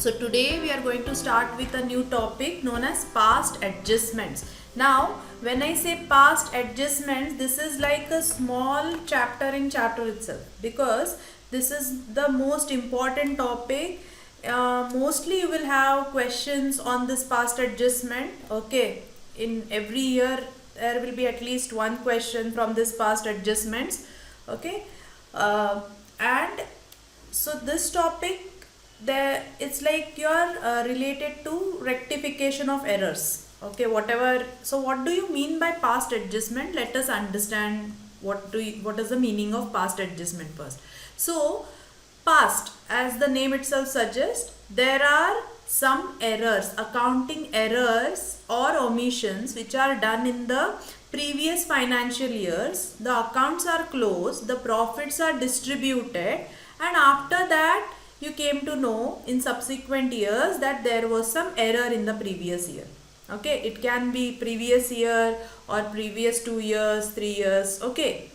So today we are going to start with a new topic known as past adjustments. Now when I say past adjustments, this is like a small chapter in chapter itself, because this is the most important topic. Mostly you will have questions on this past adjustment. Okay, in every year there will be at least one question from this past adjustments. Okay, and so this topic, there it's like you're related to rectification of errors. Okay, whatever. So what do you mean by past adjustment? Let us understand what is the meaning of past adjustment first. So past, as the name itself suggests, there are some errors, accounting errors or omissions which are done in the previous financial years. The accounts are closed, the profits are distributed, and after that you came to know in subsequent years that there was some error in the previous year. Okay, it can be previous year or previous 2 years, 3 years. Okay,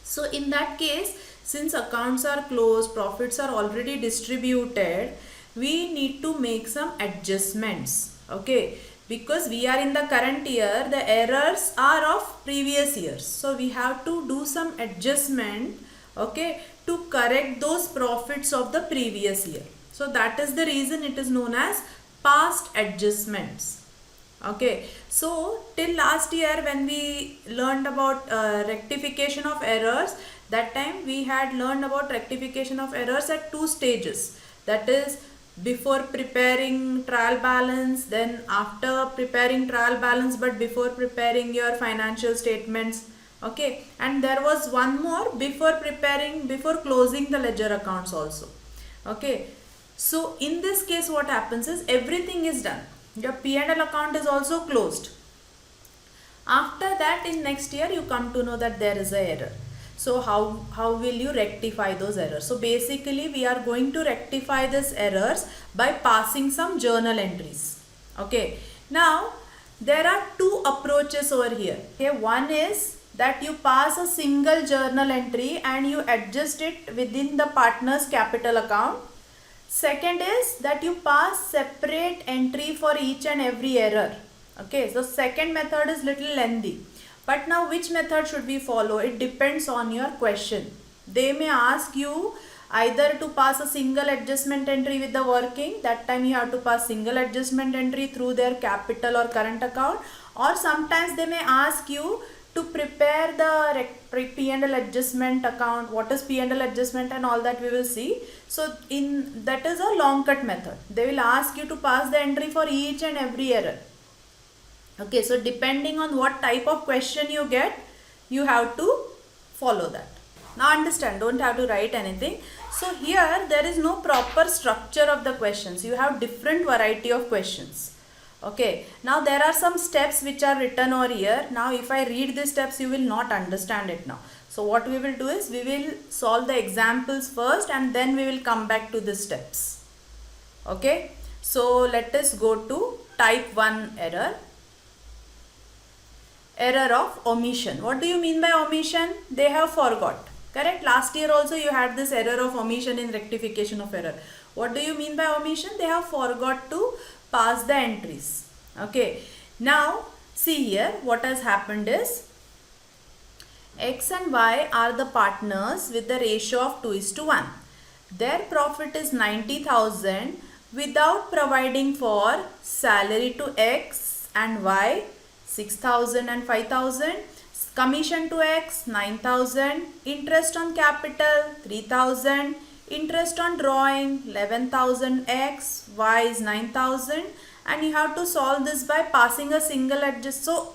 so in that case, since accounts are closed, profits are already distributed, we need to make some adjustments. Okay, because we are in the current year, the errors are of previous years, so we have to do some adjustment, okay, to correct those profits of the previous year. So that is the reason it is known as past adjustments. Okay, so till last year when we learned about rectification of errors, that time we had learned about rectification of errors at 2 stages. That is, before preparing trial balance, then after preparing trial balance but before preparing your financial statements. Okay, and there was one more before closing the ledger accounts also. Okay, so in this case what happens is everything is done, your P&L account is also closed. After that, in next year you come to know that there is a error. So how will you rectify those errors? So basically we are going to rectify these errors by passing some journal entries. Okay, now there are 2 approaches over here. Okay, one is that you pass a single journal entry and you adjust it within the partner's capital account. Second is that you pass separate entry for each and every error. Okay, so second method is little lengthy. But now which method should we follow? It depends on your question. They may ask you either to pass a single adjustment entry with the working, that time you have to pass single adjustment entry through their capital or current account, or sometimes they may ask you to prepare the P&L adjustment account. What is P&L adjustment and all that we will see. So that is a long cut method. They will ask you to pass the entry for each and every error. Okay, so depending on what type of question you get, you have to follow that. Now understand, don't have to write anything. So here there is no proper structure of the questions. You have different variety of questions. Okay, now there are some steps which are written over here. Now if I read these steps, you will not understand it now. So what we will do is, we will solve the examples first and then we will come back to the steps. Okay, so let us go to type 1 error. Error of omission. What do you mean by omission? They have forgot. Correct? Last year also you had this error of omission in rectification of error. What do you mean by omission? They have forgot to pass the entries. Okay, now see here what has happened is, X and Y are the partners with the ratio of 2:1. Their profit is 90,000 without providing for salary to X and Y 6,000 and 5,000, commission to X 9,000, interest on capital 3,000, interest on drawing 11,000 X, Y is 9,000, and you have to solve this by passing a single adjust. So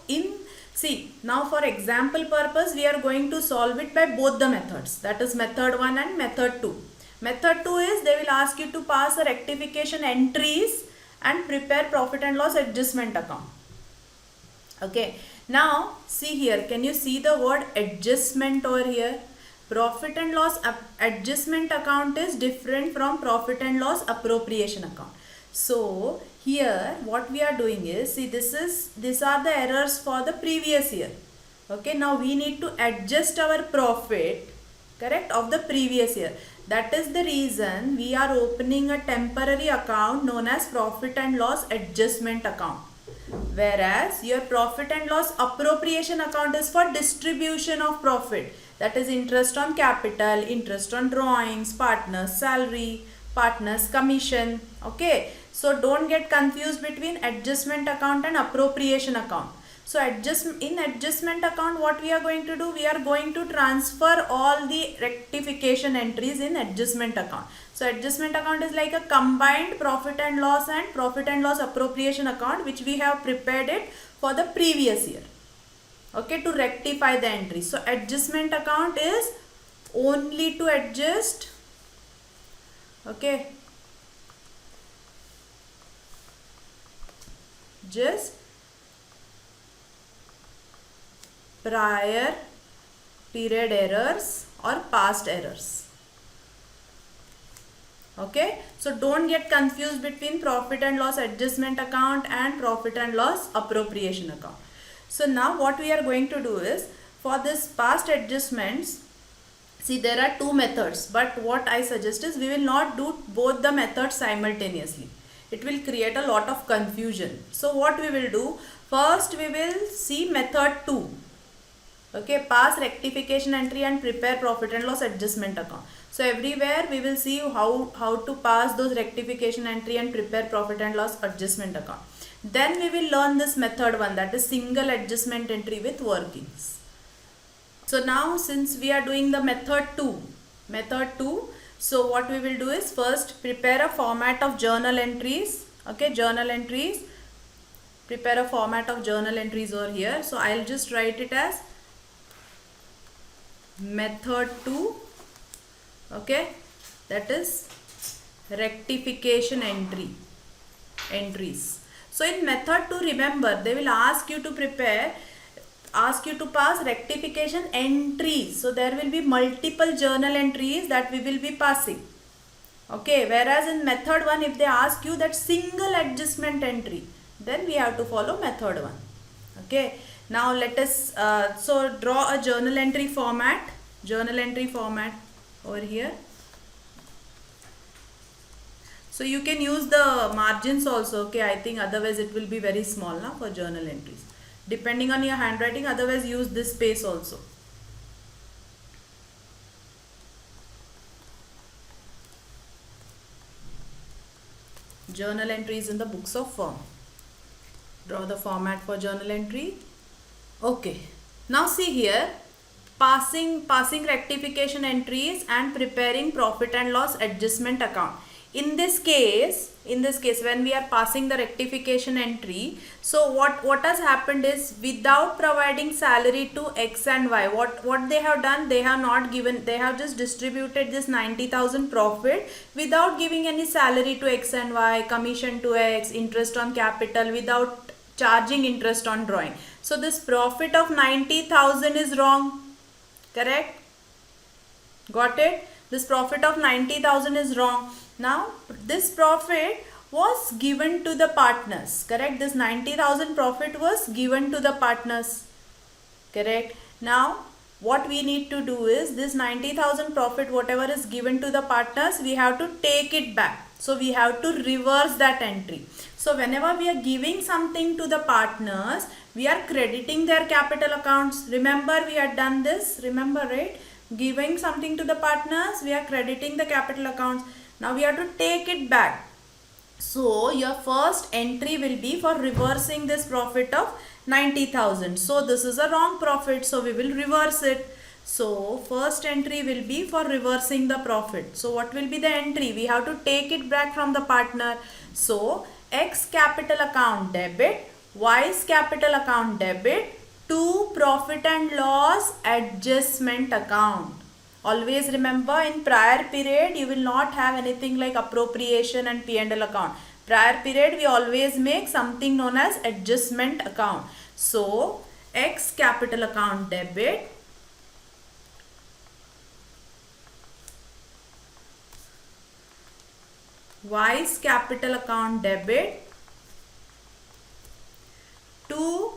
see, now for example purpose we are going to solve it by both the methods, that is method 1 and method 2. Method 2 is, they will ask you to pass a rectification entries and prepare profit and loss adjustment account. Okay, now see here, can you see the word adjustment over here? Profit and loss adjustment account is different from profit and loss appropriation account. So here what we are doing is, see, these are the errors for the previous year. Okay, now we need to adjust our profit, correct, of the previous year. That is the reason we are opening a temporary account known as profit and loss adjustment account. Whereas your profit and loss appropriation account is for distribution of profit. That is interest on capital, interest on drawings, partner's salary, partner's commission. Okay. So don't get confused between adjustment account and appropriation account. So in adjustment account, what we are going to do? We are going to transfer all the rectification entries in adjustment account. So adjustment account is like a combined profit and loss appropriation account, which we have prepared it for the previous year. Okay, to rectify the entry. So adjustment account is only to adjust. Okay. Just prior period errors or past errors. Okay, so don't get confused between profit and loss adjustment account and profit and loss appropriation account. So now what we are going to do is, for this past adjustments, see there are two methods, but what I suggest is we will not do both the methods simultaneously. It will create a lot of confusion. So what we will do, first we will see method 2. Okay, pass rectification entry and prepare profit and loss adjustment account. So everywhere we will see how to pass those rectification entry and prepare profit and loss adjustment account. Then we will learn this method 1, that is single adjustment entry with workings. So now since we are doing the method 2, so what we will do is first prepare a format of journal entries. Okay, journal entries. Prepare a format of journal entries over here. So I'll just write it as method 2. Okay, that is rectification entries. So in method 2, remember, they will ask you to pass rectification entries. So there will be multiple journal entries that we will be passing. Okay, whereas in method 1, if they ask you that single adjustment entry, then we have to follow method 1. Okay, now let us so draw a journal entry format over here. So you can use the margins also. Okay, I think otherwise it will be very small now for journal entries, depending on your handwriting. Otherwise use this space also. Journal entries in the books of firm. Draw the format for journal entry. Okay, now see here, passing rectification entries and preparing profit and loss adjustment account. In this case, when we are passing the rectification entry, so what has happened is, without providing salary to X and Y, what they have done, they have just distributed this 90,000 profit without giving any salary to X and Y, commission to X, interest on capital, without charging interest on drawing. So this profit of 90,000 is wrong. Correct? Got it? This profit of 90,000 is wrong. Now this profit was given to the partners. Correct? This 90,000 profit was given to the partners. Correct? Now what we need to do is, this 90,000 profit, whatever is given to the partners, we have to take it back. So we have to reverse that entry. So whenever we are giving something to the partners, we are crediting their capital accounts. Remember, we had done this. Remember, right? Giving something to the partners, we are crediting the capital accounts. Now we have to take it back. So your first entry will be for reversing this profit of 90,000. So this is a wrong profit, so we will reverse it. So first entry will be for reversing the profit. So what will be the entry? We have to take it back from the partner. So X capital account debit, Y's capital account debit to profit and loss adjustment account. Always remember, in prior period you will not have anything like appropriation and P&L account. Prior period we always make something known as adjustment account. So X capital account debit Y's capital account debit to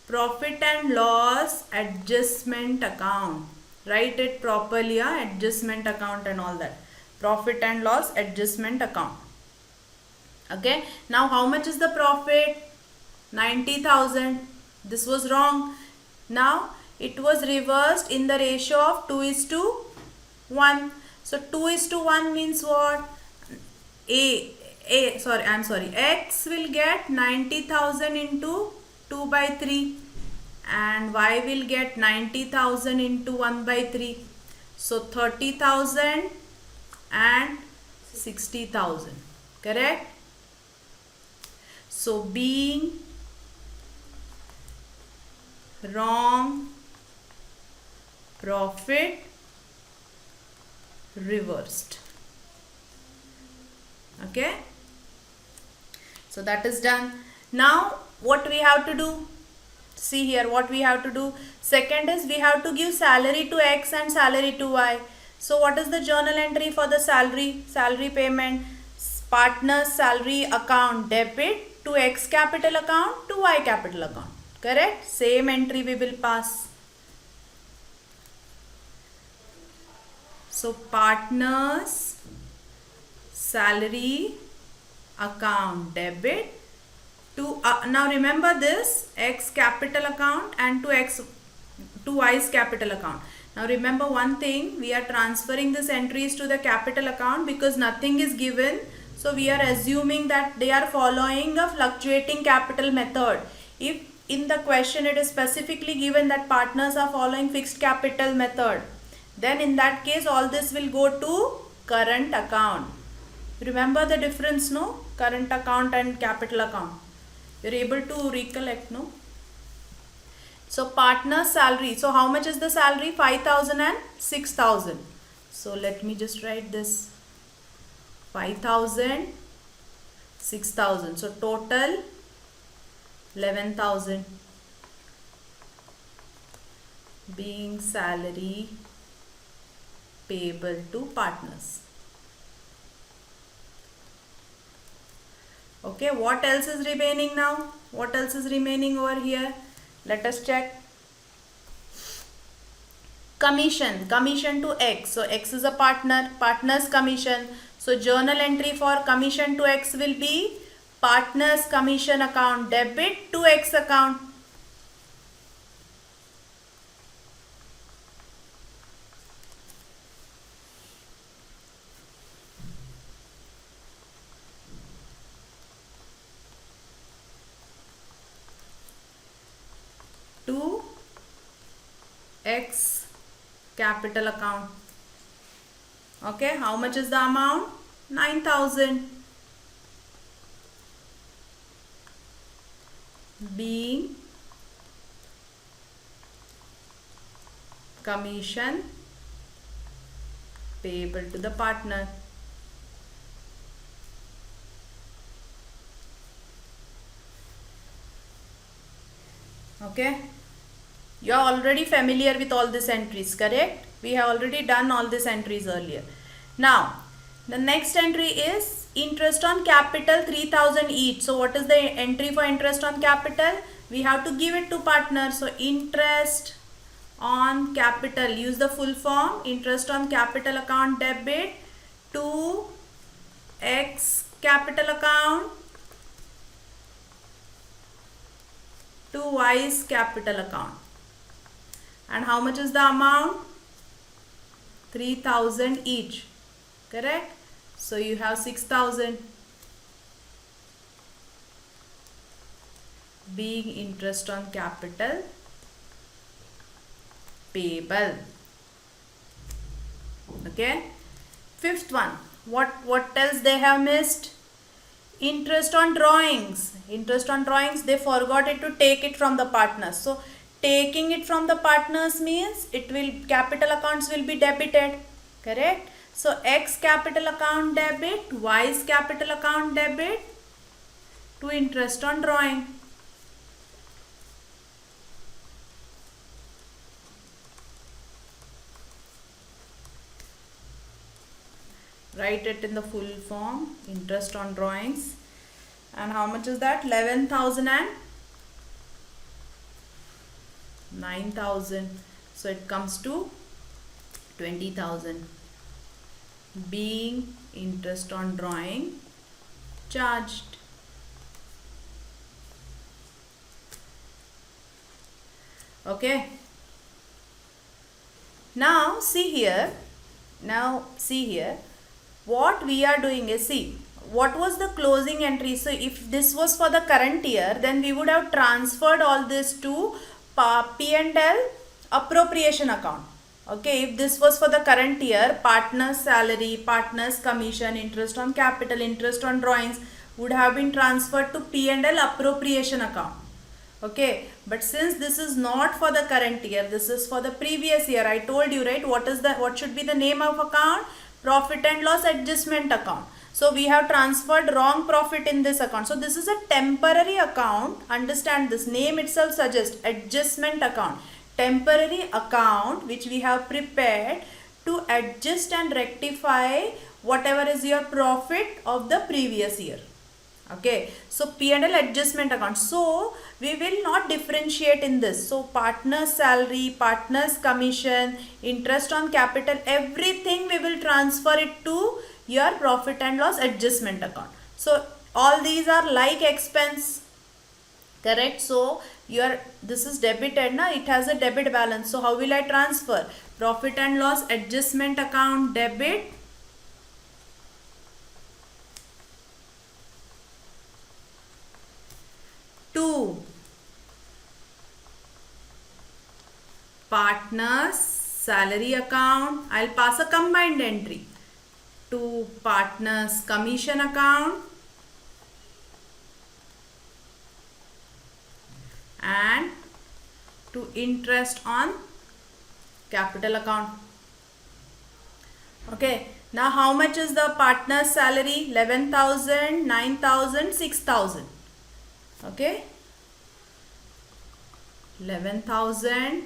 profit and loss adjustment account. Write it properly, adjustment account and all that. Profit and loss adjustment account. Okay, now how much is the profit? 90,000. This was wrong. Now it was reversed in the ratio of 2:1. So 2:1 means what? X will get 90,000 into 2 by 3 and Y will get 90,000 into 1 by 3. So 30,000 and 60,000. Correct? So being wrong, profit reversed. Okay, so that is done. Now what we have to do? See here what we have to do. Second is we have to give salary to X and salary to Y. So what is the journal entry for the salary payment? Partner's salary account debit to X capital account to Y capital account. Correct? Same entry we will pass. So partner's salary account debit to now remember this, X capital account and to Y's capital account. Now remember one thing, we are transferring these entries to the capital account because nothing is given. So we are assuming that they are following a fluctuating capital method. If in the question it is specifically given that partners are following fixed capital method, then in that case all this will go to current account. Remember the difference, no? Current account and capital account. You're able to recollect, no? So partner's salary. So how much is the salary? 5,000 and 6,000. So let me just write this. 5,000, 6,000. So total 11,000 being salary payable to partners. Okay, what else is remaining now? What else is remaining over here? Let us check. Commission to X. So X is a partner's commission. So journal entry for commission to X will be partner's commission account debit to X account. To X capital account. Okay, how much is the amount? 9,000. Being commission payable to the partner. Okay, you are already familiar with all these entries, correct? We have already done all these entries earlier. Now the next entry is interest on capital 3,000 each. So what is the entry for interest on capital? We have to give it to partner. So interest on capital, use the full form, interest on capital account debit to X capital account to Y's capital account. And how much is the amount? 3,000 each. Correct? So you have 6,000 being interest on capital payable. Okay. Fifth one. What else they have missed? Interest on drawings. Interest on drawings, they forgot it to take it from the partners. So taking it from the partners means capital accounts will be debited. Correct? So X capital account debit, Y's capital account debit to interest on drawing. Write it in the full form, interest on drawings. And how much is that? 11,000 and 9,000. So it comes to 20,000 being interest on drawing charged. Okay. Now see here. What we are doing is, see, what was the closing entry? So if this was for the current year, then we would have transferred all this to P&L appropriation account. Okay, if this was for the current year, partner's salary, partner's commission, interest on capital, interest on drawings would have been transferred to P&L appropriation account. Okay, but since this is not for the current year, this is for the previous year. I told you, right, what should be the name of account? Profit and loss adjustment account. So we have transferred wrong profit in this account. So this is a temporary account. Understand, this name itself suggests adjustment account. Temporary account which we have prepared to adjust and rectify whatever is your profit of the previous year. Okay, so P&L adjustment account. So we will not differentiate in this. So partner's salary, partner's commission, interest on capital, everything we will transfer it to your profit and loss adjustment account. So all these are like expense, correct? So this is debited, na? It has a debit balance. So how will I transfer? Profit and loss adjustment account debit to partner's salary account. I'll pass a combined entry to partner's commission account and to interest on capital account. Okay, now how much is the partner's salary? 11,000, 9,000, 6,000. Okay, 11,000,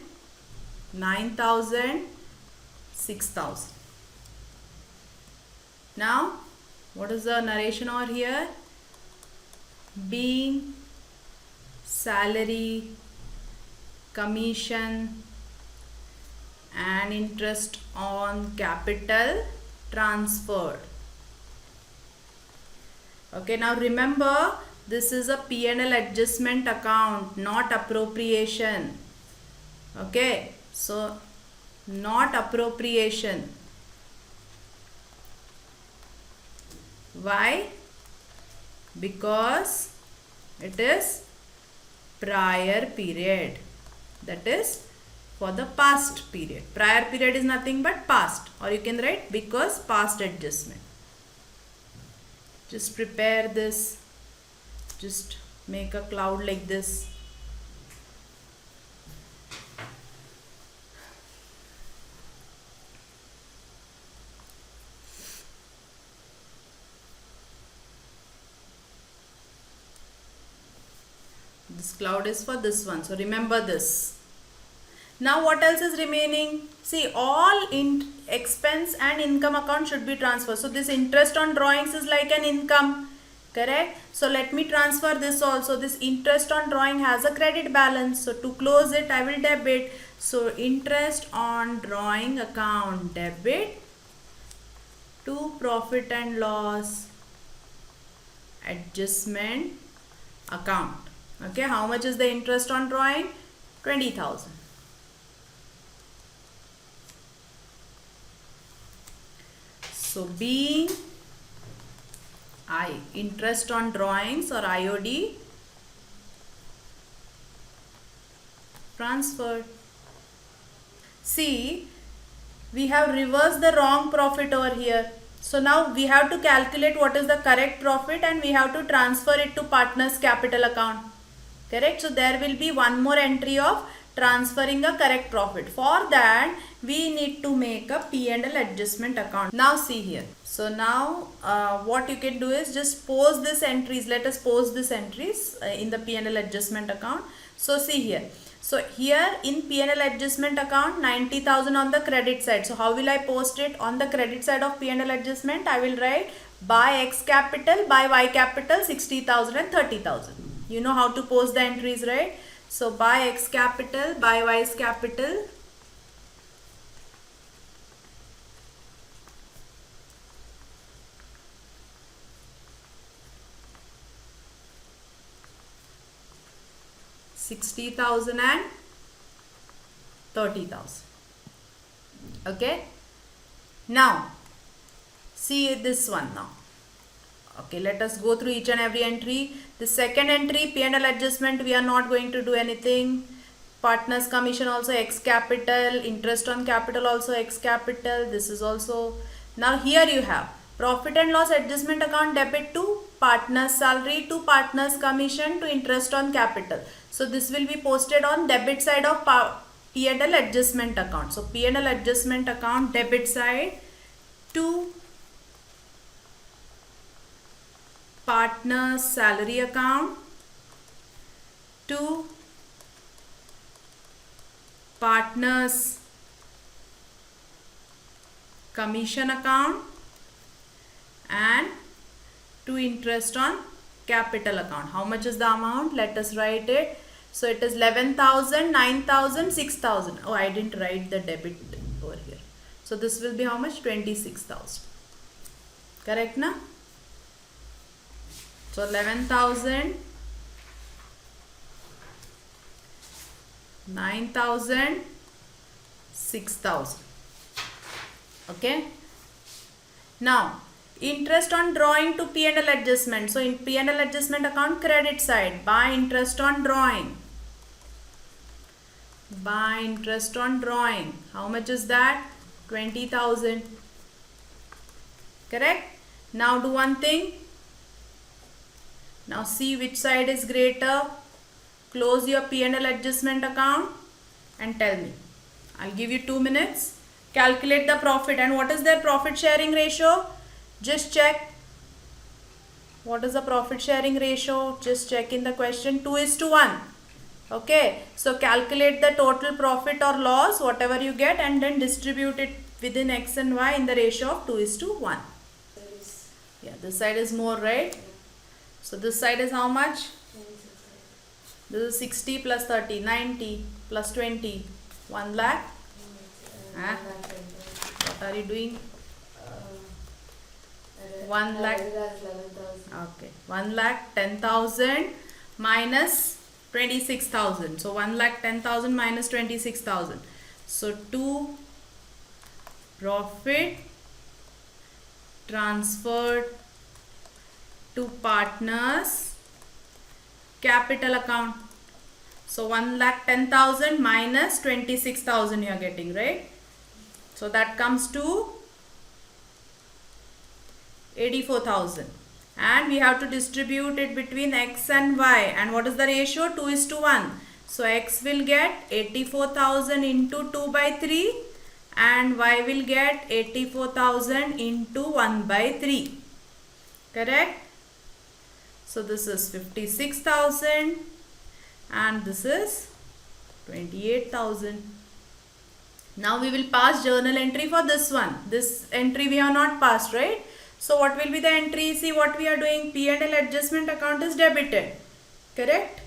9,000, 6,000. Now, what is the narration over here? Being salary, commission and interest on capital transferred. Okay, now remember, this is a P&L adjustment account, not appropriation. Okay, so not appropriation. Why? Because it is prior period, that is for the past period. Prior period is nothing but past, or you can write because past adjustment. Just prepare this. Just make a cloud like this. This cloud is for this one. So remember this. Now what else is remaining? See, all expense and income account should be transferred. So this interest on drawings is like an income. Correct? So let me transfer this also. This interest on drawing has a credit balance. So to close it, I will debit. So interest on drawing account debit to profit and loss adjustment account. Okay, how much is the interest on drawing? 20,000. So being interest on drawings or IOD transferred. See, we have reversed the wrong profit over here. So now we have to calculate what is the correct profit and we have to transfer it to partner's capital account. Correct? So there will be one more entry of transferring a correct profit. For that, we need to make a P&L adjustment account. Now see here. So now what you can do is just pose these entries. Let us pose these entries in the P&L adjustment account. So see here. So here in P&L adjustment account, 90,000 on the credit side. So how will I post it? On the credit side of P&L adjustment, I will write by X capital, by Y capital, 60,000 and 30,000. You know how to post the entries, right? So by X capital, by Y's capital, 60,000 and 30,000. Okay. Now, see this one now. Okay, let us go through each and every entry. The second entry, P&L adjustment, we are not going to do anything. Partners commission also X capital, interest on capital also X capital. This is also. Now here you have profit and loss adjustment account debit to partner's salary, to partner's commission, to interest on capital. So this will be posted on debit side of P&L adjustment account. So P&L adjustment account debit side to partner's salary account, to partner's commission account, and to interest on capital account. How much is the amount? Let us write it. So it is 11,000, 9,000, 6,000. Oh, I didn't write the debit over here. So this will be how much? 26,000. Correct na? So 11,000, 9,000, 6,000. Okay. Now, interest on drawing to P&L adjustment. So in P&L adjustment account credit side, buy interest on drawing. Buy interest on drawing. How much is that? 20,000. Correct? Now do one thing. Now see which side is greater. Close your P&L adjustment account and tell me. I'll give you 2 minutes. Calculate the profit. And what is their profit sharing ratio? Just check. What is the profit sharing ratio? Just check in the question. 2:1. Okay. So calculate the total profit or loss, whatever you get, and then distribute it within X and Y in the ratio of 2:1. Yeah, this side is more, right? So this side is how much? This is 60 plus 30, 90 plus 20, 1 lakh. Huh? What are you doing? 1 lakh. Okay, 1 lakh 10,000 minus 26,000. So 1 lakh 10,000 minus 26,000. So 2 profit transferred to partners capital account. So 1 lakh 10,000 minus 26,000 you are getting, right? So that comes to 84,000. And we have to distribute it between X and Y. And what is the ratio? 2:1. So X will get 84,000 into 2/3 and Y will get 84,000 into 1/3. Correct? So this is 56,000 and this is 28,000. Now we will pass journal entry for this one. This entry we have not passed, right? So what will be the entry? See what we are doing. P&L adjustment account is debited. Correct?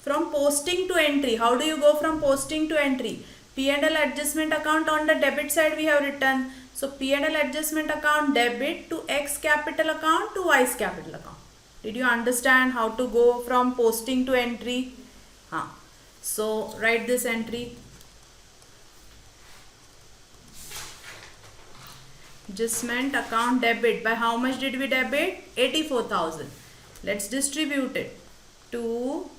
From posting to entry. How do you go from posting to entry? P&L adjustment account on the debit side we have written. So P&L adjustment account debit to X capital account to Y's capital account. Did you understand how to go from posting to entry? So write this entry. Adjustment account debit. By how much did we debit? 84,000. Let's distribute it to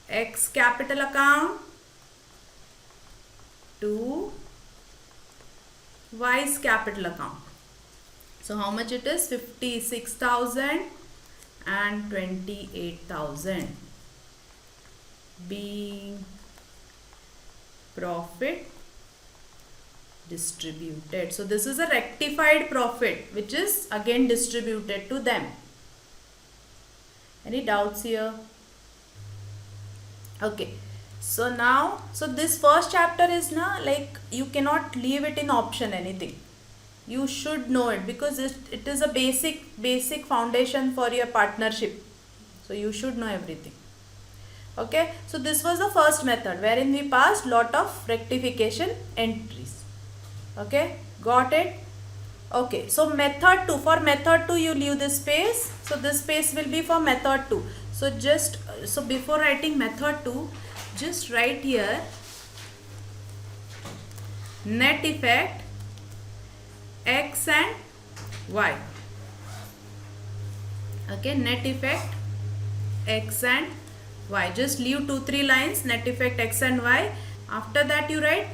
X capital account to Y's capital account. So how much it is? 56,000 and 28,000 being profit distributed. So this is a rectified profit which is again distributed to them. Any doubts here? Okay. So now, so this first chapter is now like you cannot leave it in option anything. You should know it because it is a basic foundation for your partnership. So you should know everything. Okay. So this was the first method wherein we passed lot of rectification entries. Okay. Got it? Okay. So method 2. For method 2 you leave this space. So this space will be for method 2. So before writing method 2, just write here net effect x and y. Okay, net effect x and y. Just leave 2-3 lines, net effect x and y. After that you write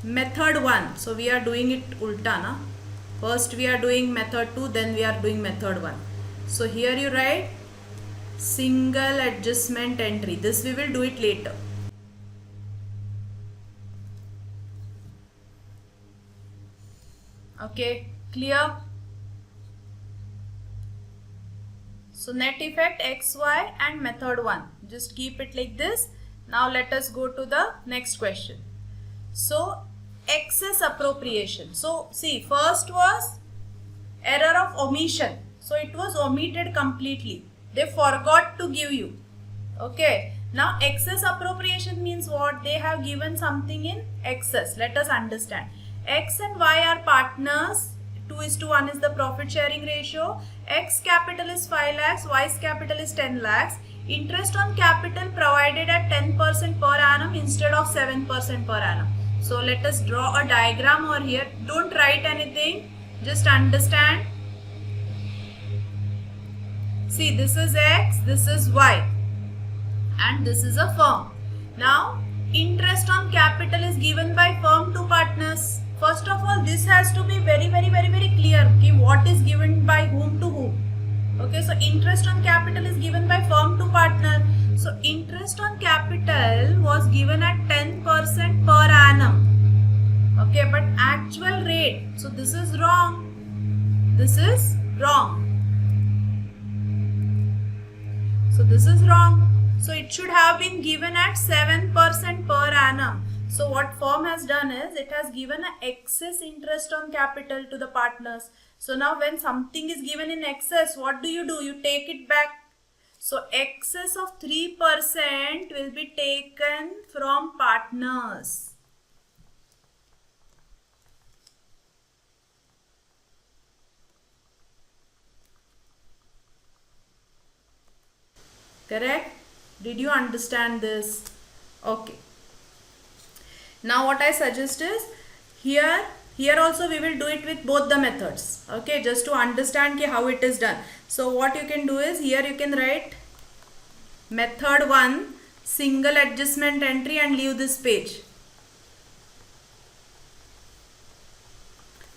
method 1. So we are doing it ulta, na? First we are doing method 2, then we are doing method 1. So here you write single adjustment entry. This we will do it later. Okay, clear? So net effect xy and method 1. Just keep it like this. Now let us go to the next question. So excess appropriation. So see, first was error of omission. So it was omitted completely. They forgot to give you. Okay. Now excess appropriation means what? They have given something in excess. Let us understand. X and Y are partners. 2:1 is the profit sharing ratio. X capital is 5 lakhs, Y's capital is 10 lakhs. Interest on capital provided at 10% per annum instead of 7% per annum. So let us draw a diagram over here. Don't write anything. Just understand. See, this is X, this is Y, and this is a firm. Now, interest on capital is given by firm to partners. First of all, this has to be very clear. Okay, what is given by whom to whom? Okay, so interest on capital is given by firm to partner. So interest on capital was given at 10% per annum. Okay, but actual rate. So this is wrong. This is wrong. So this is wrong. So it should have been given at 7% per annum. So what firm has done is it has given an excess interest on capital to the partners. So now when something is given in excess, what do? You take it back. So excess of 3% will be taken from partners. Correct? Did you understand this? Okay. Now what I suggest is here also we will do it with both the methods. Okay, just to understand how it is done. So what you can do is here you can write method 1 single adjustment entry and leave this page.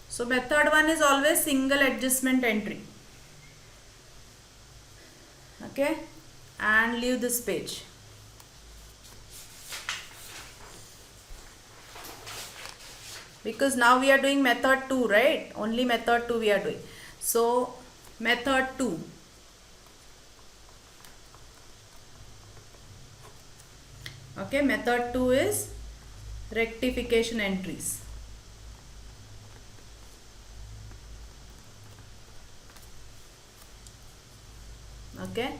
So method 1 is always single adjustment entry. Okay, and leave this page. Because now we are doing method 2, right? Only method 2 we are doing. So method 2. Okay, method 2 is rectification entries. Okay,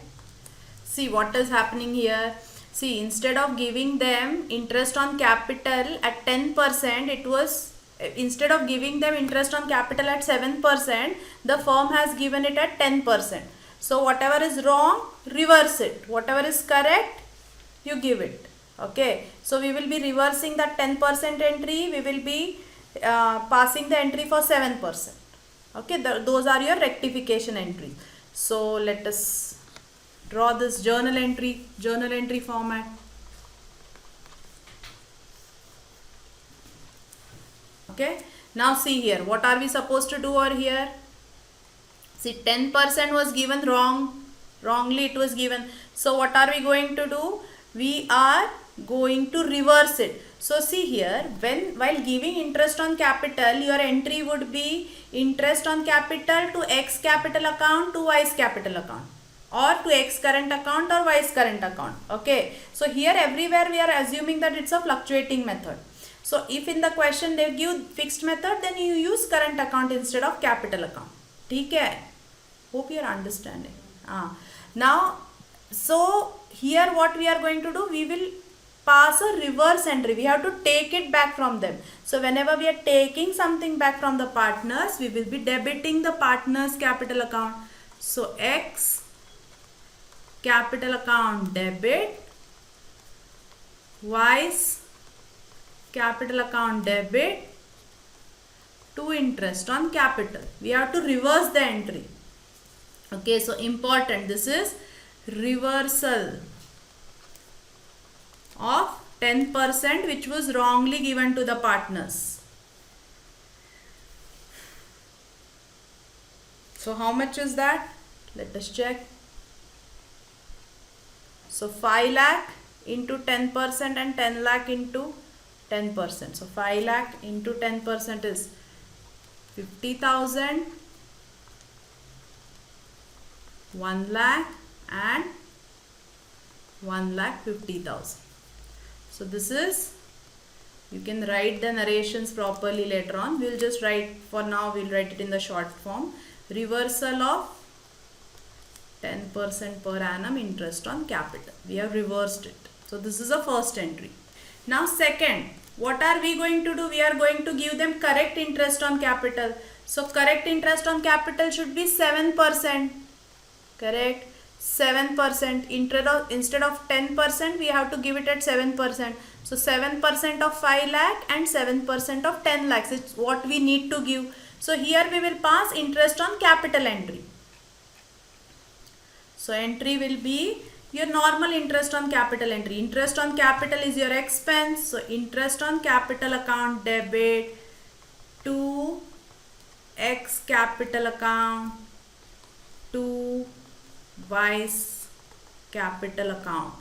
see what is happening here. See, instead of giving them interest on capital at 10%, it was, instead of giving them interest on capital at 7%, the firm has given it at 10%. So whatever is wrong, reverse it. Whatever is correct, you give it. Okay, so we will be reversing that 10% entry. We will be passing the entry for 7%. Okay, those are your rectification entries. So let us draw this journal entry format. Okay, now see here, what are we supposed to do over here? See, 10% was given wrongly it was given. So what are we going to do? We are going to reverse it. So see here, while giving interest on capital, your entry would be interest on capital to X capital account to Y's capital account, or to X current account or Y's current account. Okay, so here everywhere we are assuming that it's a fluctuating method. So if in the question they give fixed method, then you use current account instead of capital account. Okay, hope you are understanding. Now, so here what we are going to do, we will pass a reverse entry. We have to take it back from them. So whenever we are taking something back from the partners, we will be debiting the partners capital account. So X capital account debit, vice capital account debit to interest on capital. We have to reverse the entry. Okay, so important, this is reversal of 10% which was wrongly given to the partners. So how much is that? Let us check. So 5 lakh into 10% and 10 lakh into 10%. So 5 lakh into 10% is 50,000, 1 lakh and 1,50,000. So this is, you can write the narrations properly later on. We'll just write, for now we'll write it in the short form. Reversal of 10% per annum interest on capital. We have reversed it. So this is the first entry. Now second, what are we going to do? We are going to give them correct interest on capital. So correct interest on capital should be 7%. Correct? 7%. Instead of 10%, we have to give it at 7%. So 7% of 5 lakh and 7% of 10 lakhs. It's what we need to give. So here we will pass interest on capital entry. So entry will be your normal interest on capital entry. Interest on capital is your expense. So interest on capital account debit to X capital account to vice capital account.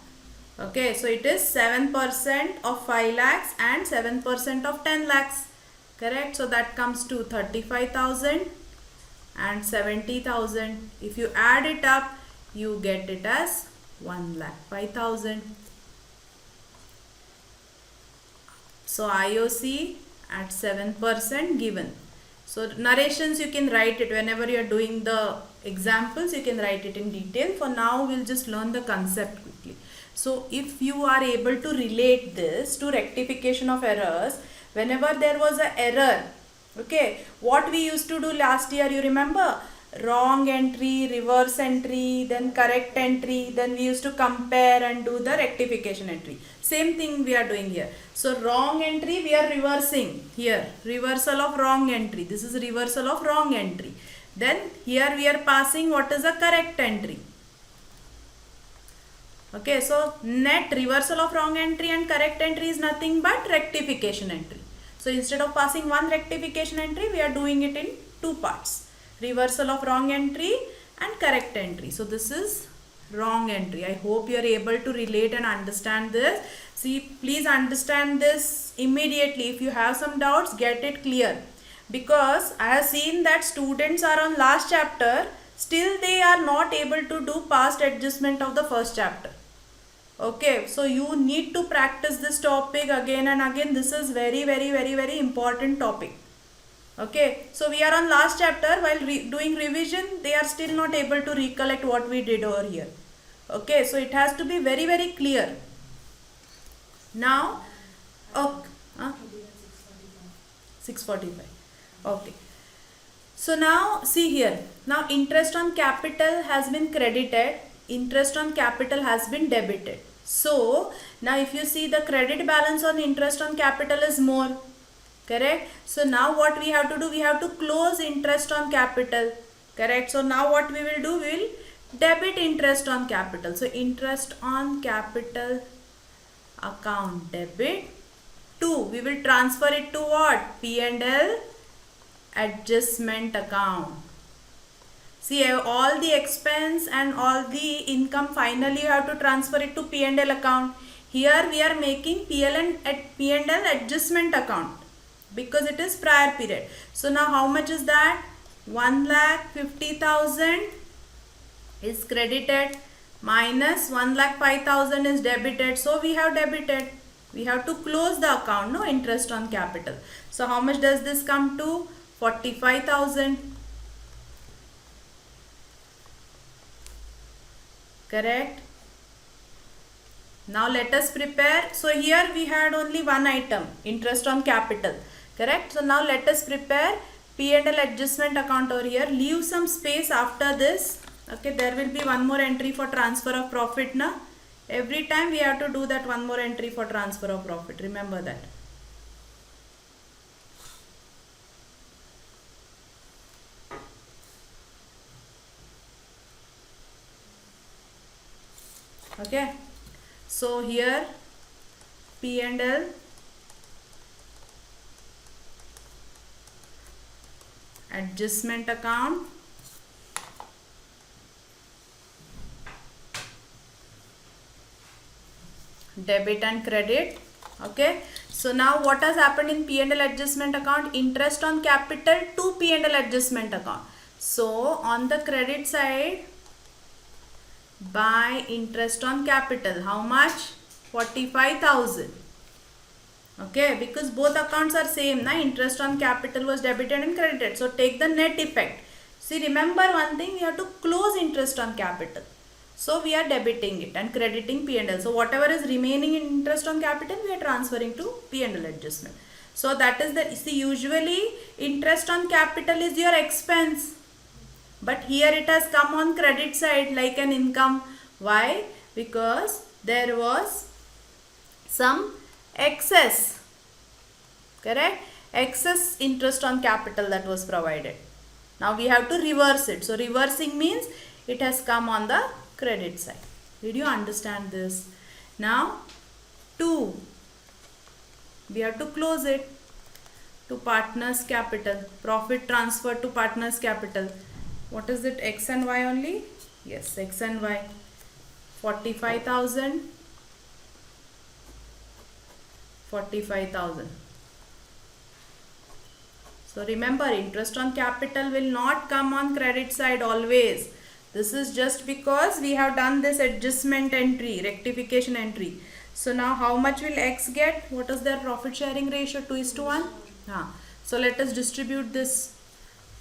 Okay, so it is 7% of 5 lakhs and 7% of 10 lakhs. Correct? So that comes to 35,000 and 70,000. If you add it up, you get it as 1,05,000. So IOC at 7% given. So narrations you can write it whenever you are doing the examples, you can write it in detail. For now we'll just learn the concept quickly. So if you are able to relate this to rectification of errors, whenever there was an error, okay, what we used to do last year, you remember? Wrong entry, reverse entry, then correct entry, then we used to compare and do the rectification entry. Same thing we are doing here. So wrong entry we are reversing here, reversal of wrong entry. This is reversal of wrong entry. Then here we are passing what is the correct entry. Okay, so net reversal of wrong entry and correct entry is nothing but rectification entry. So instead of passing one rectification entry, we are doing it in two parts. Reversal of wrong entry and correct entry. So this is wrong entry. I hope you are able to relate and understand this. See, please understand this immediately. If you have some doubts, get it clear. Because I have seen that students are on last chapter, still they are not able to do past adjustment of the first chapter. Okay, so you need to practice this topic again and again. This is very important topic. Okay, so we are on last chapter. While doing revision, they are still not able to recollect what we did over here. Okay, so it has to be very clear. Now, okay, 6:45. Okay. So now see here. Now interest on capital has been credited. Interest on capital has been debited. So now if you see, the credit balance on interest on capital is more. Correct? So now what we have to do, we have to close interest on capital. Correct? So now what we will do, we will debit interest on capital. So interest on capital account debit to, we will transfer it to what? P&L adjustment account. See, all the expense and all the income, finally you have to transfer it to P&L account. Here we are making P&L adjustment account because it is prior period. So now how much is that? 1,50,000 is credited minus 1,05,000 is debited. So we have debited. We have to close the account, no, interest on capital. So how much does this come to? 45,000. Correct? Now let us prepare. So here we had only one item, interest on capital. Correct? So now let us prepare P&L adjustment account over here. Leave some space after this. Okay, there will be one more entry for transfer of profit na. Every time we have to do that one more entry for transfer of profit. Remember that. Okay, so here P&L adjustment account, debit and credit. Okay, so now what has happened in P&L adjustment account? Interest on capital to P&L adjustment account. So on the credit side, by interest on capital, how much? 45,000. Okay, because both accounts are same na, interest on capital was debited and credited, so take the net effect. See, remember one thing, we have to close interest on capital, so we are debiting it and crediting P&L. So whatever is remaining in interest on capital, we are transferring to P&L adjustment. So that is the, see, usually interest on capital is your expense, but here it has come on credit side like an income. Why? Because there was some excess, correct, excess interest on capital that was provided. Now we have to reverse it. So reversing means it has come on the credit side. Did you understand this? Now 2, we have to close it to partners capital, profit transfer to partners capital. What is it? X and Y only? Yes, X and Y. 45,000. 45,000. So remember, interest on capital will not come on credit side always. This is just because we have done this adjustment entry, rectification entry. So now how much will X get? What is their profit sharing ratio? 2:1. So let us distribute this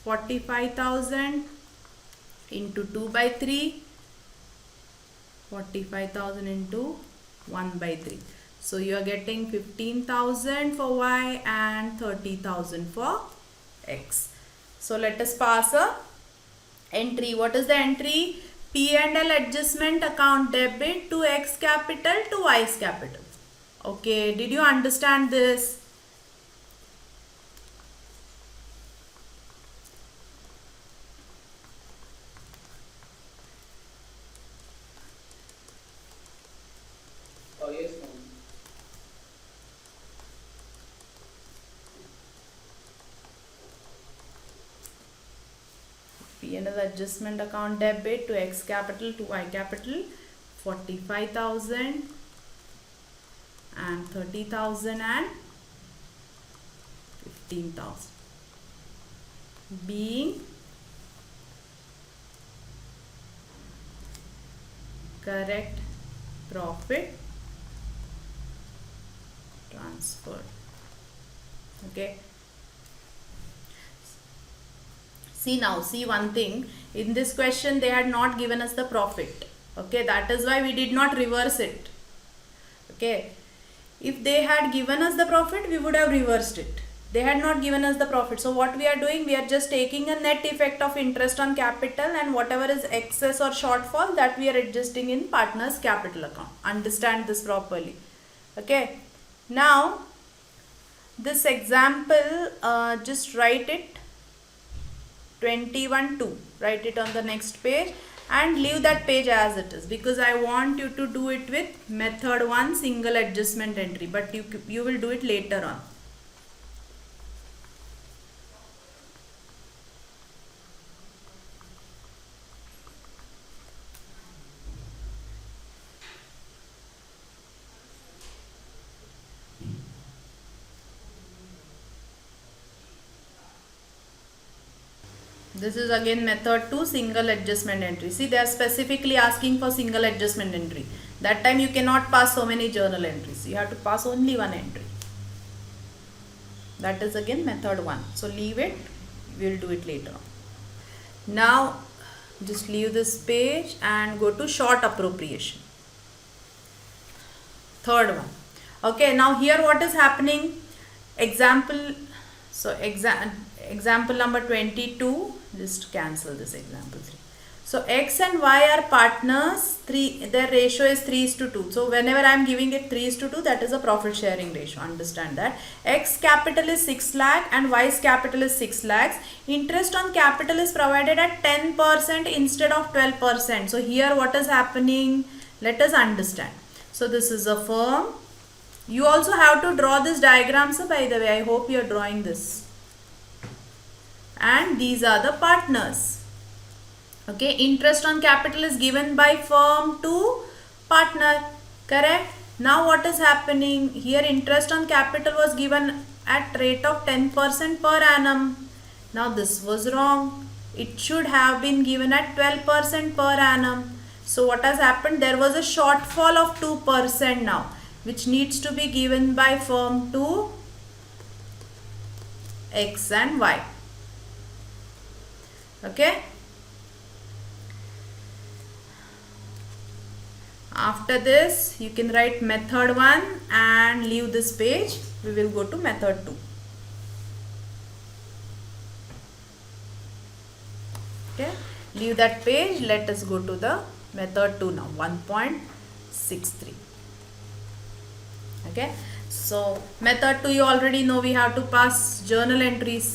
45,000 into 2/3. 45,000 into 1/3. So you are getting 15,000 for Y and 30,000 for X. So let us pass a entry. What is the entry? P&L adjustment account, debit to X capital to Y's capital. Okay, did you understand this? Oh, yes, ma'am. P&L adjustment account, debit to X capital to Y capital, 45,000 and 30,000 and 15,000 being correct profit transferred. Okay, see, now see one thing, in this question they had not given us the profit. Okay, that is why we did not reverse it. Okay, if they had given us the profit, we would have reversed it. They had not given us the profit, so what we are doing, we are just taking a net effect of interest on capital, and whatever is excess or shortfall, that we are adjusting in partners capital account. Understand this properly. Okay, now this example, just write it 21:2, write it on the next page and leave that page as it is, because I want you to do it with method 1, single adjustment entry, but you will do it later on. This is again method 2, single adjustment entry. See, they are specifically asking for single adjustment entry. That time you cannot pass so many journal entries. You have to pass only one entry. That is again method 1. So leave it. We will do it later on. Now just leave this page and go to short appropriation. Third one. Okay, now here what is happening? Example. So example number 22, just cancel this example 3. So X and Y are partners, their ratio is 3:2. So whenever I am giving it 3:2, that is a profit sharing ratio. Understand that. X capital is 6 lakh and Y's capital is 6 lakhs. Interest on capital is provided at 10% instead of 12%. So here what is happening? Let us understand. So this is a firm. You also have to draw this diagram, so by the way, I hope you are drawing this. And these are the partners. Okay, interest on capital is given by firm to partner, correct? Now what is happening? Here interest on capital was given at rate of 10% per annum. Now this was wrong. It should have been given at 12% per annum. So what has happened? There was a shortfall of 2% now, which needs to be given by firm to X and Y. Okay. After this, you can write method 1 and leave this page. We will go to method 2. Okay, leave that page. Let us go to the method 2 now, 1.63. Okay, so method 2 you already know, we have to pass journal entries.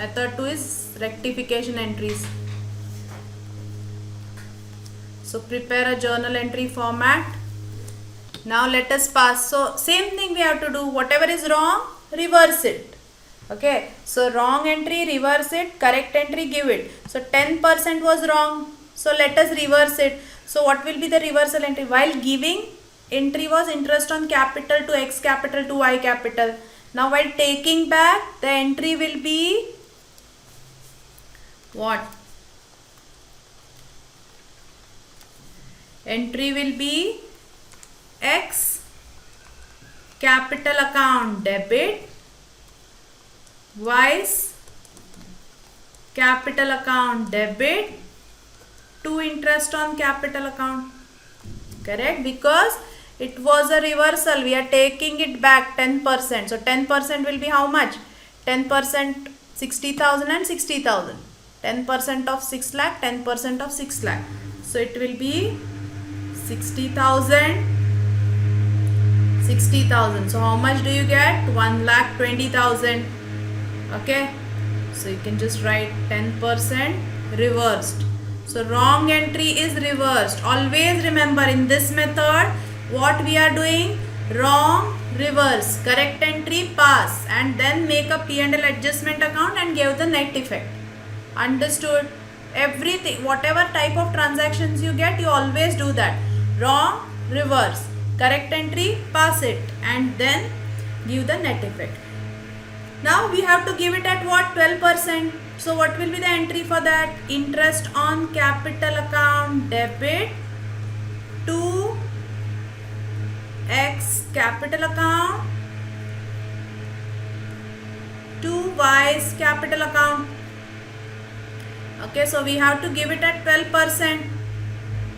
Method 2 is rectification entries. So prepare a journal entry format. Now let us pass. So same thing we have to do. Whatever is wrong, reverse it. Okay. So wrong entry, reverse it. Correct entry, give it. So 10% was wrong. So let us reverse it. So what will be the reversal entry? While giving, entry was interest on capital to X capital to Y capital. Now while taking back, the entry will be what? Entry will be X capital account debit, Y's capital account debit to interest on capital account. Correct? Because it was a reversal. We are taking it back 10%. So 10% will be how much? 10% 60,000 and 60,000. 10% of 6 lakh, 10% of 6 lakh. So it will be 60,000, 60,000. So how much do you get? 1,20,000. Okay. So you can just write 10% reversed. So wrong entry is reversed. Always remember in this method what we are doing? Wrong, reverse. Correct entry, pass. And then make a P&L adjustment account and give the net effect. Understood? Everything, whatever type of transactions you get, you always do that. Wrong, reverse. Correct entry, pass it. And then give the net effect. Now we have to give it at what? 12%. So what will be the entry for that? Interest on capital account debit to X capital account to Y's capital account. Okay, so we have to give it at 12%.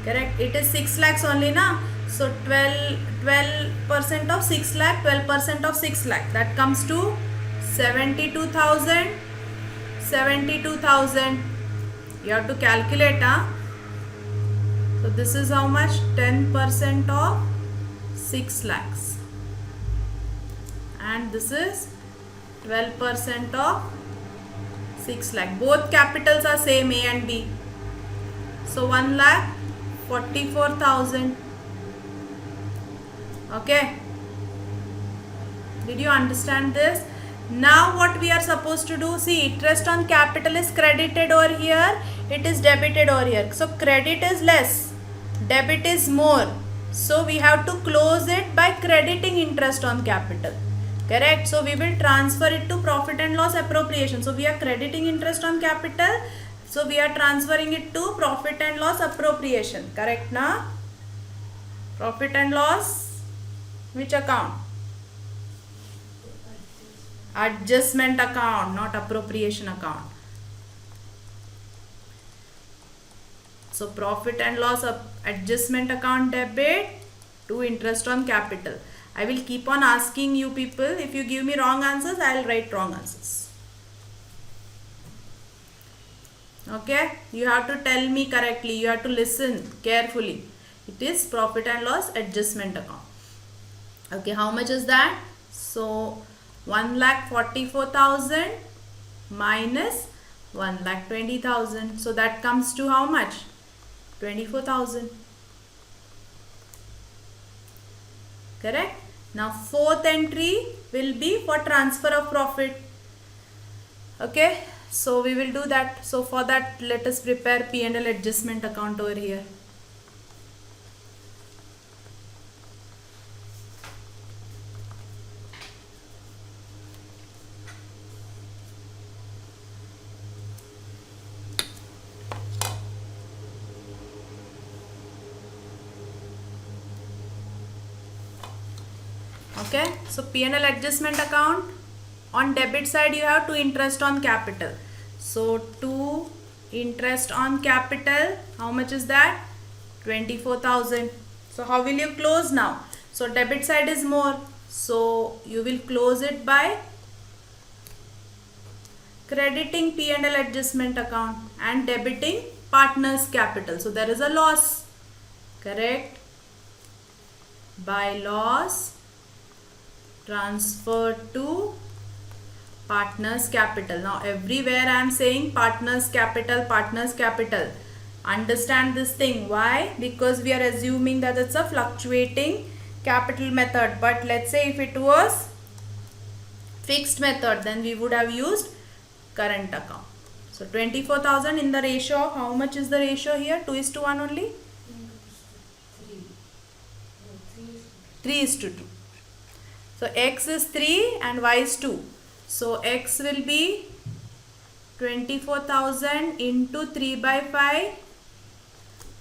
Correct? It is 6 lakhs only now. So 12% of 6 lakh, 12% of 6 lakh. That comes to 72,000. 72,000. You have to calculate, huh? So this is how much? 10% of 6 lakhs. And this is 12% of 6 lakh. Both capitals are same, A and B. So 1,44,000. Okay. Did you understand this? Now what we are supposed to do? See, interest on capital is credited over here. It is debited over here. So credit is less. Debit is more. So we have to close it by crediting interest on capital. Correct? So we will transfer it to profit and loss appropriation. So we are crediting interest on capital. So we are transferring it to profit and loss appropriation. Correct na? Profit and loss. Which account? Adjustment account, not appropriation account. So profit and loss adjustment account debit to interest on capital. I will keep on asking you people. If you give me wrong answers, I will write wrong answers. Okay, you have to tell me correctly, you have to listen carefully. It is profit and loss adjustment account. Okay, how much is that? So 1,44,000 minus 1,20,000. So that comes to how much? 24,000. Correct? Now fourth entry will be for transfer of profit. Okay, so we will do that. So for that, let us prepare P&L adjustment account over here. Okay, so P&L adjustment account, on debit side you have 2 interest on capital. So 2 interest on capital, how much is that? 24,000. So how will you close now? So debit side is more, so you will close it by crediting P&L adjustment account and debiting partners capital. So there is a loss, correct? By loss transfer to partners capital. Now everywhere I am saying partners capital, partners capital. Understand this thing. Why? Because we are assuming that it's a fluctuating capital method. But let's say if it was fixed method, then we would have used current account. So 24,000 in the ratio of, how much is the ratio here? 2:1 only? 3:2. So x is 3 and y is 2. So x will be 24,000 into 3 by 5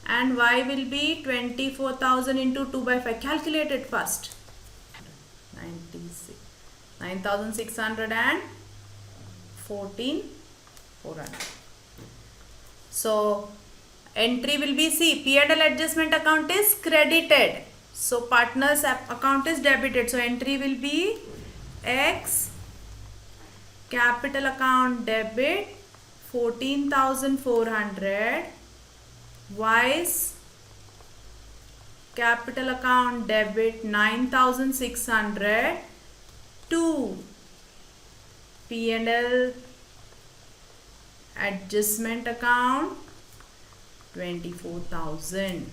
and y will be 24,000 into 2 by 5. Calculate it first. 9,614,400. So entry will be C. P&L adjustment account is credited. So partners account is debited. So entry will be X capital account debit 14,400. Y's capital account debit 9,600 to P&L adjustment account 24,000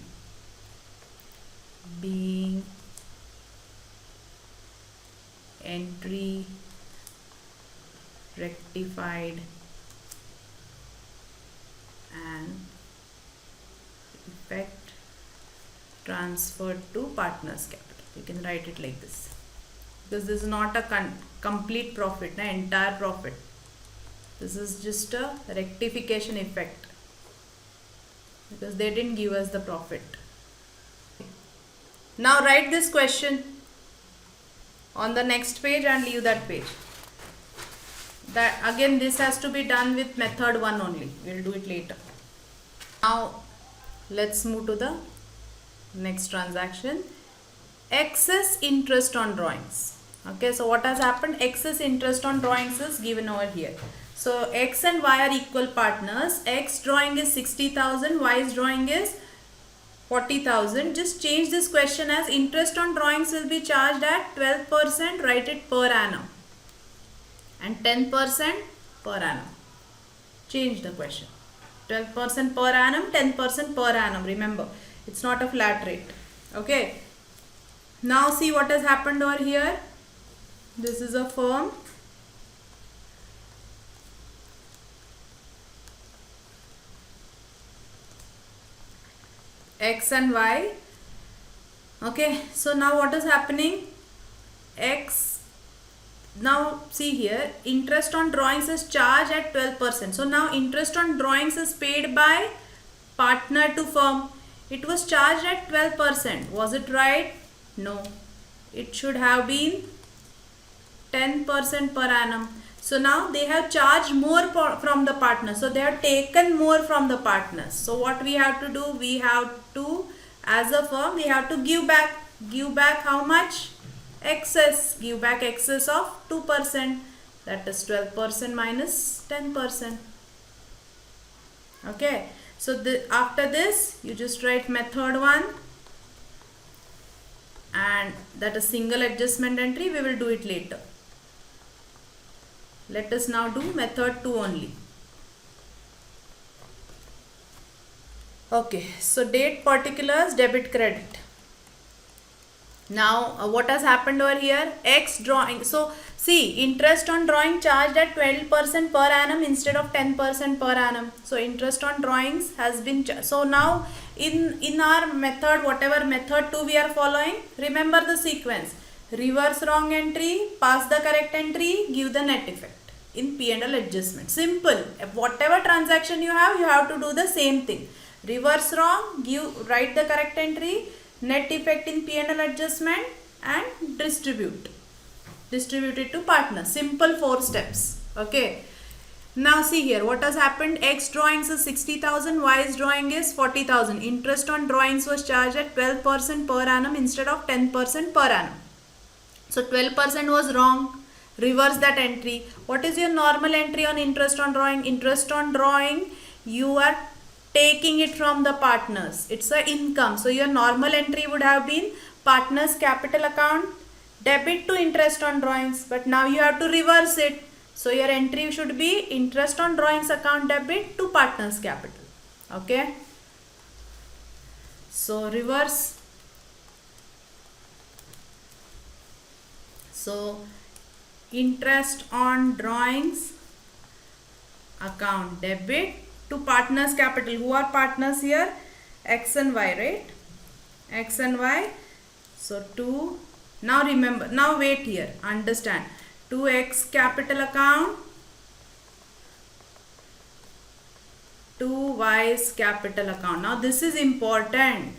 being entry rectified and effect transferred to partners capital. You can write it like this because this is not a complete profit, entire profit. This is just a rectification effect because they didn't give us the profit. Now write this question on the next page and leave that page. That again, this has to be done with method 1 only. We'll do it later. Now let's move to the next transaction. Excess interest on drawings. Okay, so what has happened? Excess interest on drawings is given over here. So X and Y are equal partners. X drawing is 60,000, Y's drawing is 40,000. Just change this question as interest on drawings will be charged at 12%, write it per annum, and 10% per annum. Change the question. 12% per annum, 10% per annum. Remember, it's not a flat rate. Okay. Now see what has happened over here. This is a firm. X and Y. Okay, so now what is happening? X, now see here, interest on drawings is charged at 12%. So now interest on drawings is paid by partner to firm. It was charged at 12%. Was it right? No. It should have been 10% per annum. So now they have charged more from the partners. So they have taken more from the partners. So what we have to do? We have to, as a firm, we have to give back. Give back how much? Excess. Give back excess of 2%. That is 12% minus 10%. Okay, so after this you just write method 1, and that is single adjustment entry. We will do it later. Let us now do method 2 only. Okay, so date, particulars, debit, credit. Now what has happened over here? X drawing. So see, interest on drawing charged at 12% per annum instead of 10% per annum. So interest on drawings has been so now in our method, whatever method 2 we are following, remember the sequence: reverse wrong entry, pass the correct entry, give the net effect in P&L adjustment. Simple. Whatever transaction you have to do the same thing. Reverse wrong, write the correct entry, net effect in P&L adjustment, and distribute it to partner. Simple 4 steps. Okay, now see here what has happened. X drawings is 60,000, Y's drawing is 40,000. Interest on drawings was charged at 12% per annum instead of 10% per annum. So 12% was wrong. Reverse that entry. What is your normal entry on interest on drawing? Interest on drawing, you are taking it from the partners. It's a income. So your normal entry would have been partners capital account, debit to interest on drawings. But now you have to reverse it. So your entry should be interest on drawings account debit to partners capital. Okay. So reverse. So interest on drawings account debit to partners capital. Who are partners here? X and Y, right? X and Y. So 2. Now remember, now wait here, understand. 2X capital account, 2Y's capital account. Now this is important.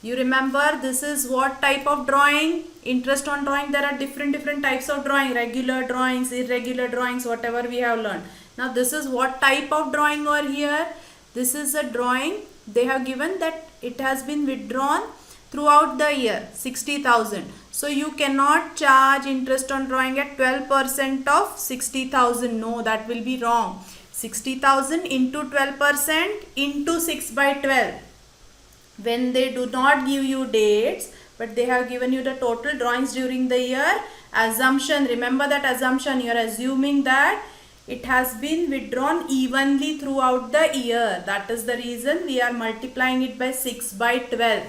You remember, this is what type of drawing? Interest on drawing. There are different types of drawing. Regular drawings, irregular drawings, whatever we have learned. Now this is what type of drawing over here? This is a drawing. They have given that it has been withdrawn throughout the year, 60,000. So you cannot charge interest on drawing at 12% of 60,000. No, that will be wrong. 60,000 into 12% into 6 by 12. When they do not give you dates, but they have given you the total drawings during the year, assumption, remember that assumption, you are assuming that it has been withdrawn evenly throughout the year. That is the reason we are multiplying it by 6 by 12.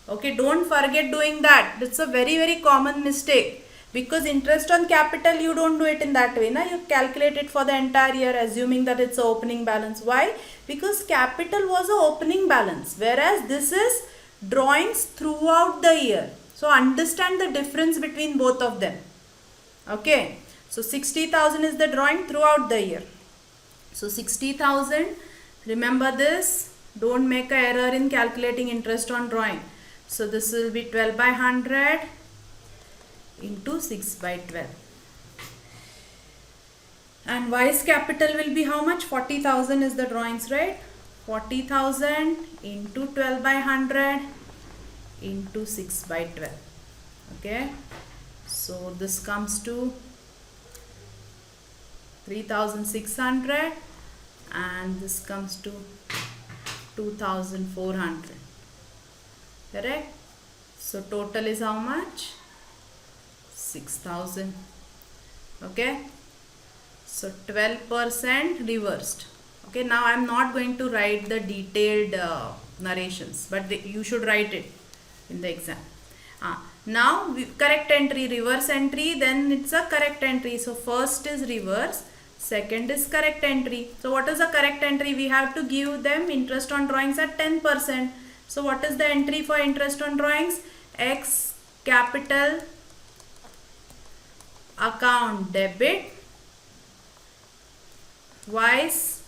Okay, don't forget doing that. It's a very common mistake. Because interest on capital, you don't do it in that way. Na? You calculate it for the entire year assuming that it's a opening balance. Why? Because capital was a opening balance. Whereas this is drawings throughout the year. So understand the difference between both of them. Okay. So 60,000 is the drawing throughout the year. So 60,000. Remember this. Don't make an error in calculating interest on drawing. So this will be 12 by 100. Into 6 by 12. And Y's capital will be how much? 40,000 is the drawings, right? 40,000 into 12 by 100 into 6 by 12. Okay. So this comes to 3,600 and this comes to 2,400. Correct? So total is how much? 6,000. Okay, so 12% reversed. Okay, now I am not going to write the detailed narrations, but you should write it in the exam. Now correct entry, reverse entry, then it's a correct entry. So first is reverse, second is correct entry. So what is the correct entry? We have to give them interest on drawings at 10%. So what is the entry for interest on drawings? X capital account debit, Y's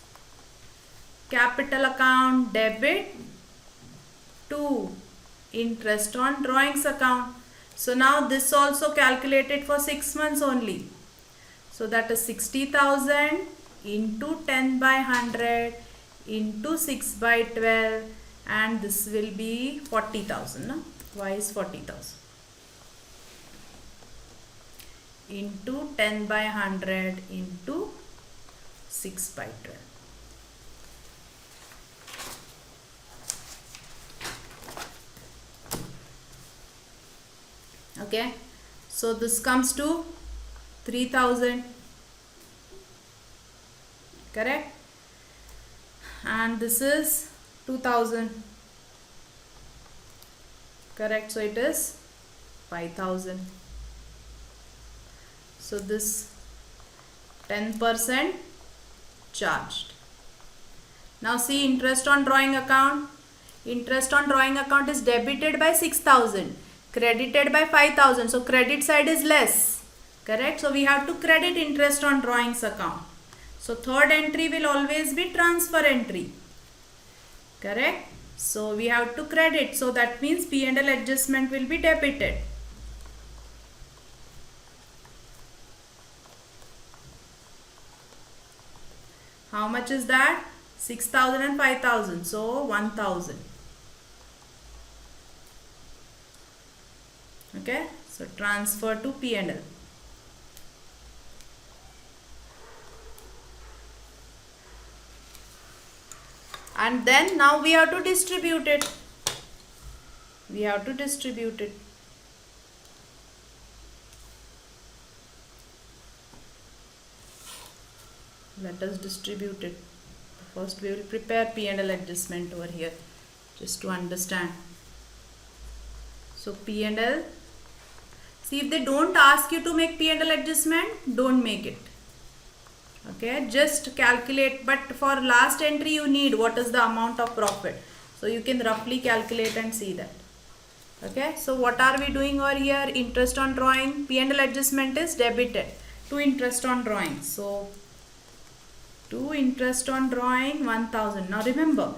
capital account debit to interest on drawings account. So now this also calculated for 6 months only. So that is 60,000 into 10 by 100 into 6 by 12, and this will be 40,000. No? Y is 40,000. Into 10 by 100 into 6 by 12. Okay, so this comes to 3000, correct, and this is 2000, correct, so it is 5000. So this 10% charged. Now see, interest on drawing account. Interest on drawing account is debited by 6000, credited by 5000. So credit side is less, correct. So we have to credit interest on drawings account. So third entry will always be transfer entry, correct. So we have to credit. So that means P&L adjustment will be debited. How much is that? 6000 and 5000. So 1000. Okay. So transfer to P&L. And then now we have to distribute it. We have to distribute it. Let us distribute it. First we will prepare P&L adjustment over here just to understand. So P&L, see, if they don't ask you to make P&L adjustment, don't make it. Okay, just calculate, but for last entry you need what is the amount of profit. So you can roughly calculate and see that. Okay, so what are we doing over here? Interest on drawing, P&L adjustment is debited to interest on drawing. So to interest on drawing 1000. Now remember,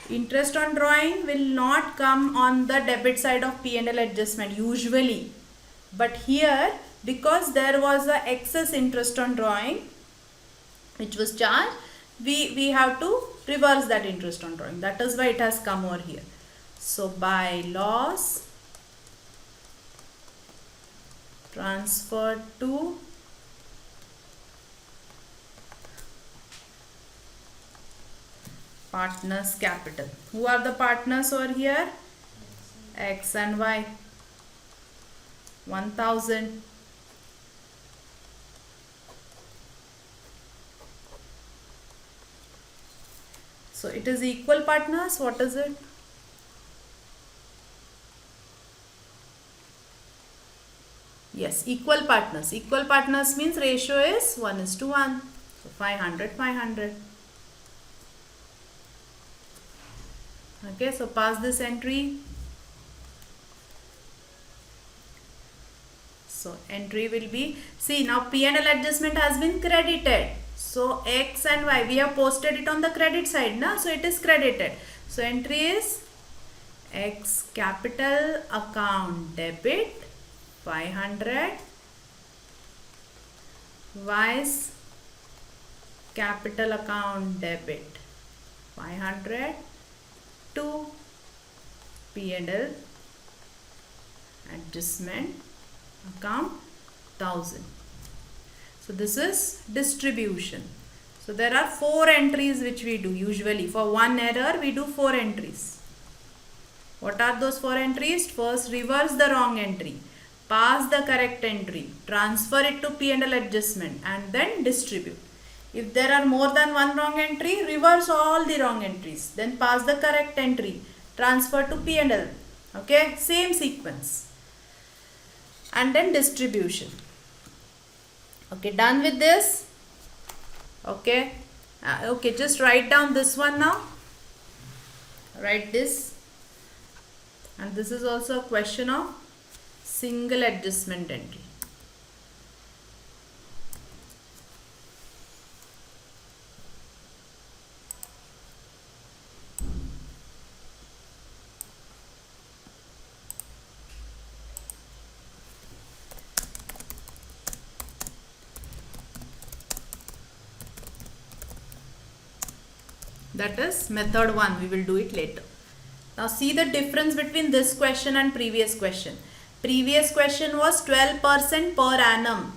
interest on drawing will not come on the debit side of P&L adjustment usually, but here because there was a excess interest on drawing which was charged, we have to reverse that interest on drawing. That is why it has come over here. So by loss transferred to partners capital. Who are the partners over here? X and Y. 1000. So it is equal partners. What is it? Yes, equal partners. Equal partners means ratio is 1:1. So 500, 500. Okay, so pass this entry. So entry will be, see, now P&L adjustment has been credited. So X and Y, we have posted it on the credit side now, so it is credited. So entry is X capital account debit 500, Y's capital account debit 500 to P&L adjustment account 1000. So this is distribution. So there are 4 entries which we do usually. For one error we do 4 entries. What are those 4 entries? First, reverse the wrong entry, pass the correct entry, transfer it to P&L adjustment, and then distribute. If there are more than one wrong entry, reverse all the wrong entries, then pass the correct entry, transfer to P&L. Okay, same sequence, and then distribution. Okay, done with this? Okay, okay, just write down this one now. Write this, and this is also a question of single adjustment entry. That is method 1. We will do it later. Now see the difference between this question and previous question. Previous question was 12% per annum.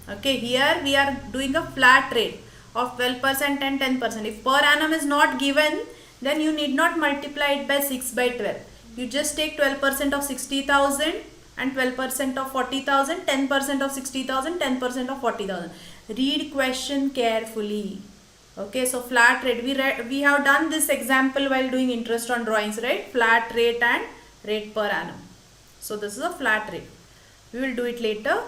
Okay, here we are doing a flat rate of 12% and 10%. If per annum is not given, then you need not multiply it by 6 by 12. You just take 12% of 60,000 and 12% of 40,000, 10% of 60,000, 10% of 40,000. Read question carefully. Okay, so flat rate, we have done this example while doing interest on drawings, right? Flat rate and rate per annum. So this is a flat rate. We will do it later.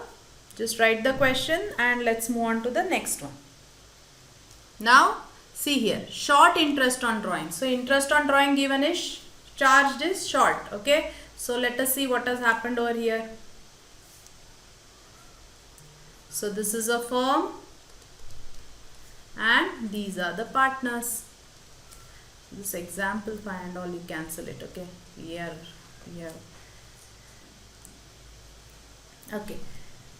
Just write the question and let's move on to the next one. Now see here, short interest on drawing. So interest on drawing given is charged is short. Okay, so let us see what has happened over here. So this is a firm and these are the partners. This example 5 and all you cancel it. Okay, here. Okay,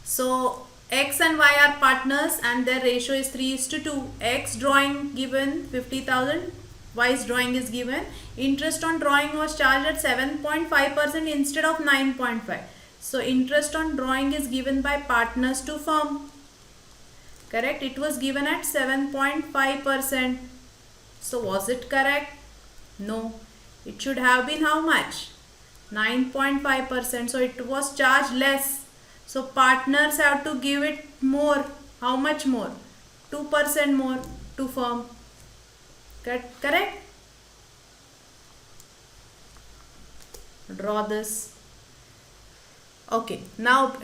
so X and Y are partners and their ratio is 3:2. X drawing given 50,000, Y's drawing is given. Interest on drawing was charged at 7.5% instead of 9.5. So interest on drawing is given by partners to firm. Correct? It was given at 7.5%. So was it correct? No. It should have been how much? 9.5%. So it was charged less. So partners have to give it more. How much more? 2% more to firm. Correct? Draw this. Okay. Now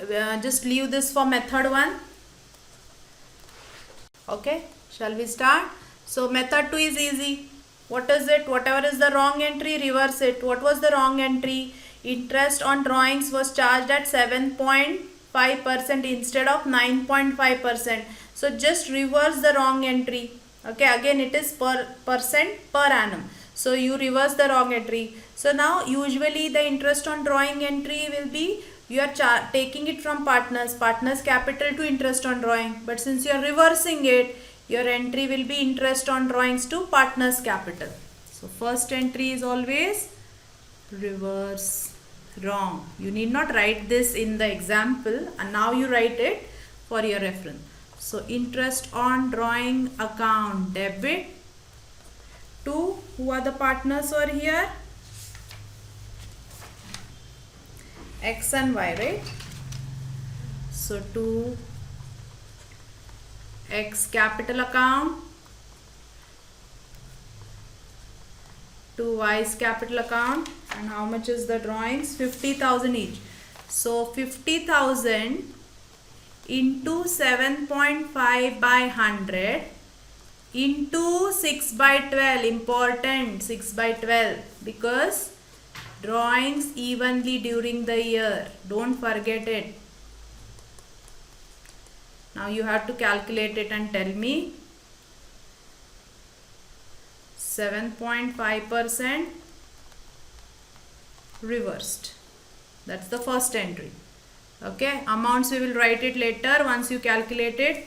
just leave this for method 1. Okay. Shall we start? So method 2 is easy. What is it? Whatever is the wrong entry, reverse it. What was the wrong entry? Interest on drawings was charged at 7.5% instead of 9.5%. So just reverse the wrong entry. Okay, again it is percent per annum. So you reverse the wrong entry. So now usually the interest on drawing entry will be, you are taking it from partners capital to interest on drawing. But since you are reversing it, your entry will be interest on drawings to partners capital. So first entry is always reverse. Wrong. You need not write this in the example and now you write it for your reference. So interest on drawing account debit to, who are the partners over here? X and Y, right? So to X capital account to Y's capital account, and how much is the drawings? 50,000 each. So 50,000 into 7.5 by 100 into 6 by 12. Important, 6 by 12, because drawings evenly during the year. Don't forget it. Now you have to calculate it and tell me. 7.5% reversed. That's the first entry. Okay, amounts we will write it later once you calculate it.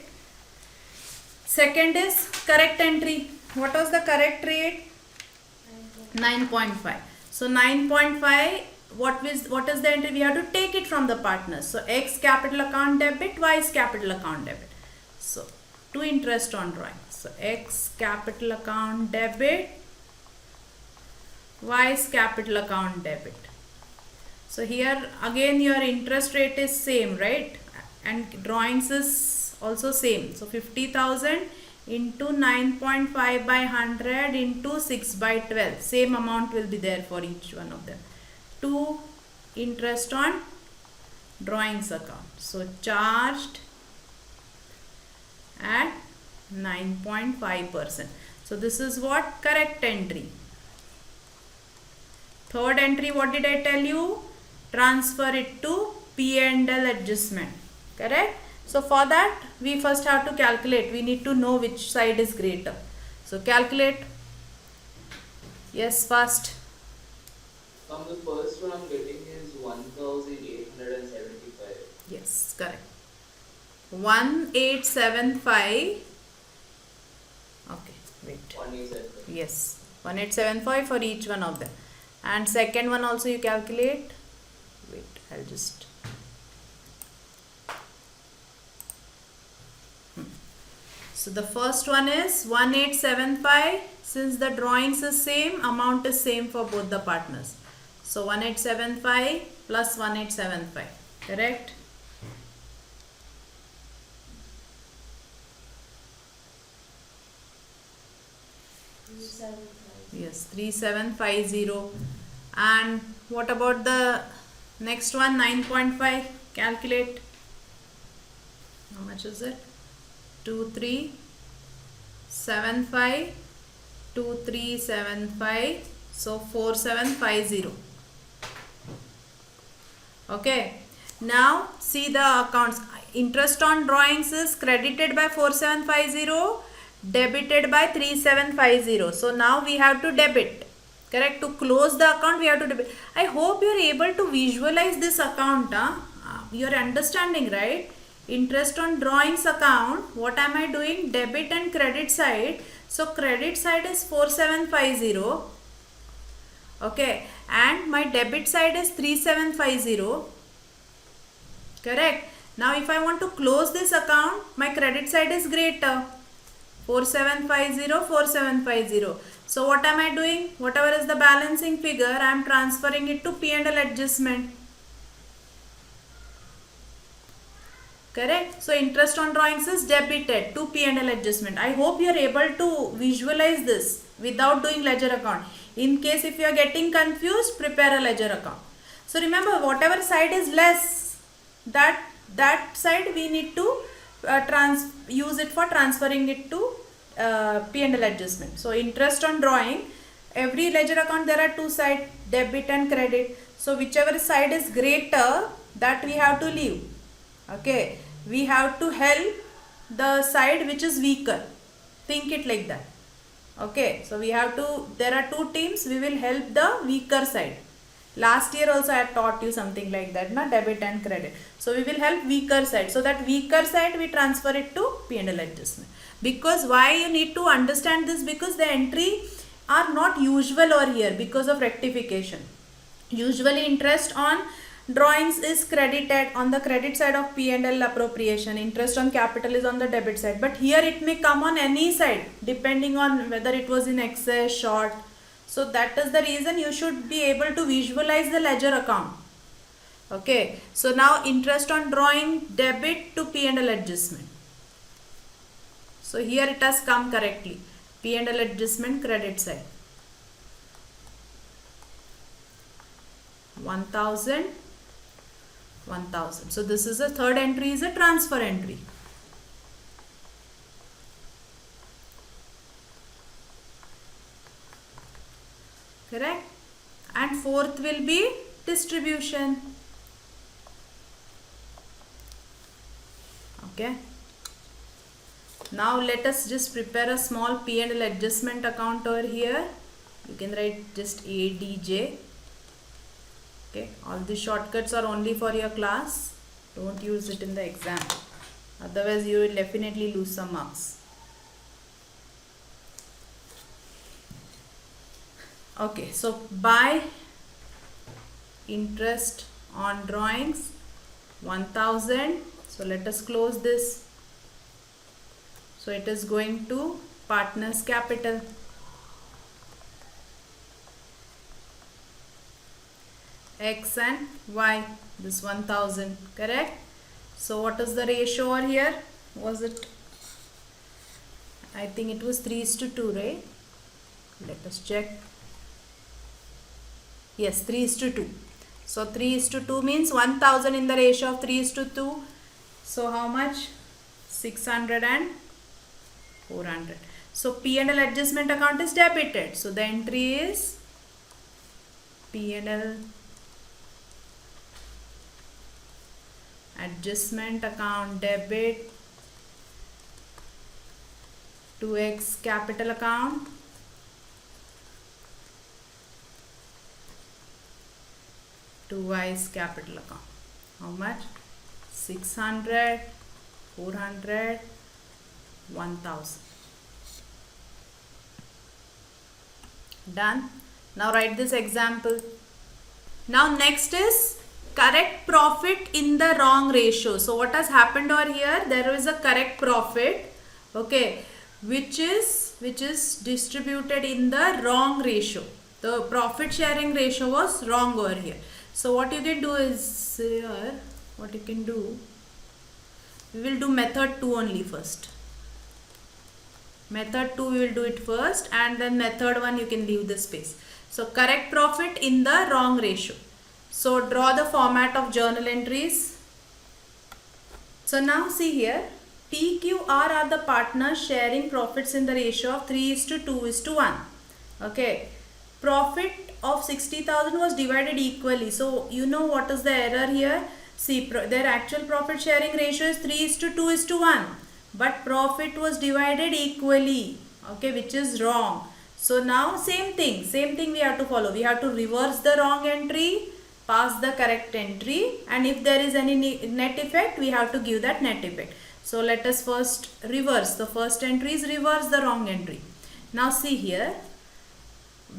Second is correct entry. What was the correct rate? 9.5. So 9.5, what is the entry? We have to take it from the partners. So X capital account debit, Y's capital account debit. So to interest on drawing. So X capital account debit, Y's capital account debit. So here again your interest rate is same, right? And drawings is also same. So 50,000 into 9.5 by 100 into 6 by 12. Same amount will be there for each one of them. To interest on drawings account. So charged at 9.5%. So this is what? Correct entry. Third entry, what did I tell you? Transfer it to P&L adjustment. Correct? So for that, we first have to calculate. We need to know which side is greater. So calculate. Yes, fast. From the first one I'm getting is 1,875. Yes, correct. 1875. Okay, wait. 1875. Yes, 1875 for each one of them. And second one also you calculate. Wait, I'll just. So the first one is 1875. Since the drawings is same, amount is same for both the partners. So 1875 plus 1875. Correct? Yes, 3750. And what about the next one? 9.5. Calculate. How much is it? 2375. 2375. So 4750. Okay. Now see the accounts. Interest on drawings is credited by 4750, debited by 3750. So now we have to debit. Correct? To close the account we have to debit. I hope you are able to visualize this account. You are understanding, right? Interest on drawings account. What am I doing? Debit and credit side. So credit side is 4750. Okay, and my debit side is 3750. Correct. Now if I want to close this account, my credit side is greater. 4750, 4750. So what am I doing? Whatever is the balancing figure, I am transferring it to P&L adjustment. Correct. So interest on drawings is debited to P&L adjustment. I hope you are able to visualize this without doing ledger account. In case if you are getting confused, prepare a ledger account. So remember, whatever side is less, that side we need to use it for transferring it to P&L adjustment. So interest on drawing, every ledger account there are two sides, debit and credit. So whichever side is greater, that we have to leave. Okay, we have to help the side which is weaker. Think it like that. Okay, so we have to, there are two teams, we will help the weaker side. Last year also I had taught you something like that, na, debit and credit. So we will help weaker side. So that weaker side we transfer it to P&L adjustment. Because why you need to understand this? Because the entry are not usual over here because of rectification. Usually interest on drawings is credited on the credit side of P&L appropriation. Interest on capital is on the debit side. But here it may come on any side depending on whether it was in excess, short. So that is the reason you should be able to visualize the ledger account. Okay. So now interest on drawing debit to P&L adjustment. So here it has come correctly. P&L adjustment credit side. 1000. 1000. So this is the third entry, is a transfer entry. Correct? And fourth will be distribution. Okay. Now let us just prepare a small P&L adjustment account over here. You can write just ADJ. Okay. All these shortcuts are only for your class. Don't use it in the exam. Otherwise you will definitely lose some marks. Okay, so by interest on drawings 1000. So let us close this. So it is going to partners capital. X and Y, this 1000, correct? So what is the ratio over here? Was it, I think it was 3:2, right? Let us check. Yes, 3:2. So 3:2 means 1000 in the ratio of 3:2. So how much? 600 and 400. So P&L adjustment account is debited. So the entry is P&L adjustment account debit to X capital account to Y's capital account. How much? 600, 400, 1000. Done. Now write this example. Now next is correct profit in the wrong ratio. So what has happened over here? There is a correct profit, okay, which is distributed in the wrong ratio. The profit sharing ratio was wrong over here. So what you can do is here, what you can do, we will do method 2 only first. Method 2 we will do it first, and then method 1 you can leave the space. So correct profit in the wrong ratio. So draw the format of journal entries. So now see here, PQR are the partners sharing profits in the ratio of 3:2:1. Okay. Profit of 60,000 was divided equally. So you know what is the error here? See, their actual profit sharing ratio is 3:2:1. But profit was divided equally. Okay, which is wrong. So now same thing we have to follow. We have to reverse the wrong entry, pass the correct entry, and if there is any net effect, we have to give that net effect. So let us first reverse. The first entry is reverse the wrong entry. Now see here,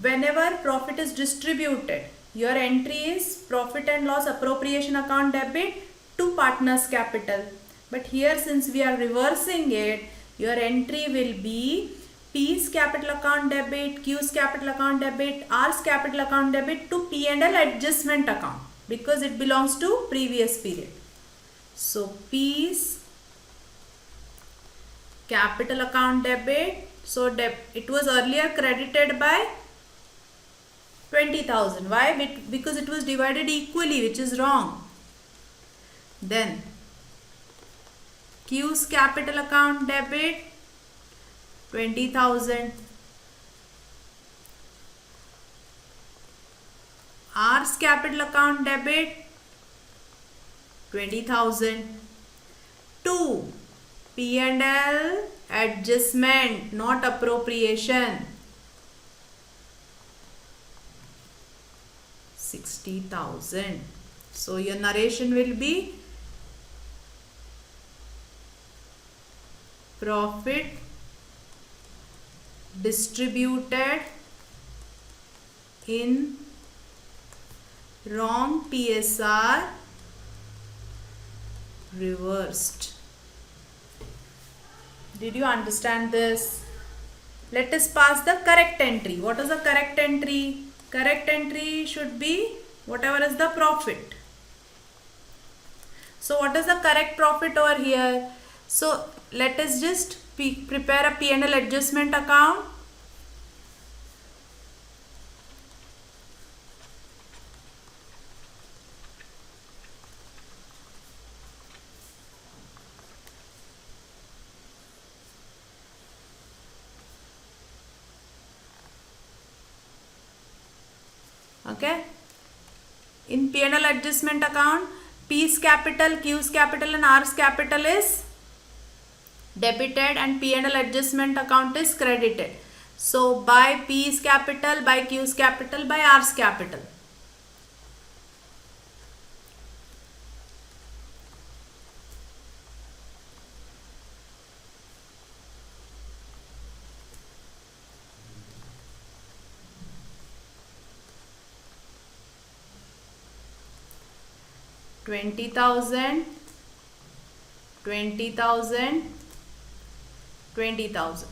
whenever profit is distributed, your entry is profit and loss appropriation account debit to partners capital. But here since we are reversing it, your entry will be P's capital account debit, Q's capital account debit, R's capital account debit to P&L adjustment account because it belongs to previous period. So P's capital account debit, so it was earlier credited by 20,000. Why? Because it was divided equally, which is wrong. Then Q's capital account debit 20,000. R's capital account debit 20,000 to P&L adjustment, not appropriation, 60,000. So your narration will be profit distributed in wrong PSR reversed. Did you understand this? Let us pass the correct entry. What is the correct entry? Correct entry should be whatever is the profit. So what is the correct profit over here? So let us just prepare a P&L adjustment account. Okay. In P&L adjustment account, P's capital, Q's capital and R's capital is debited and P&L adjustment account is credited. So by P's capital, by Q's capital, by R's capital. $20,000, 20,000, 20,000.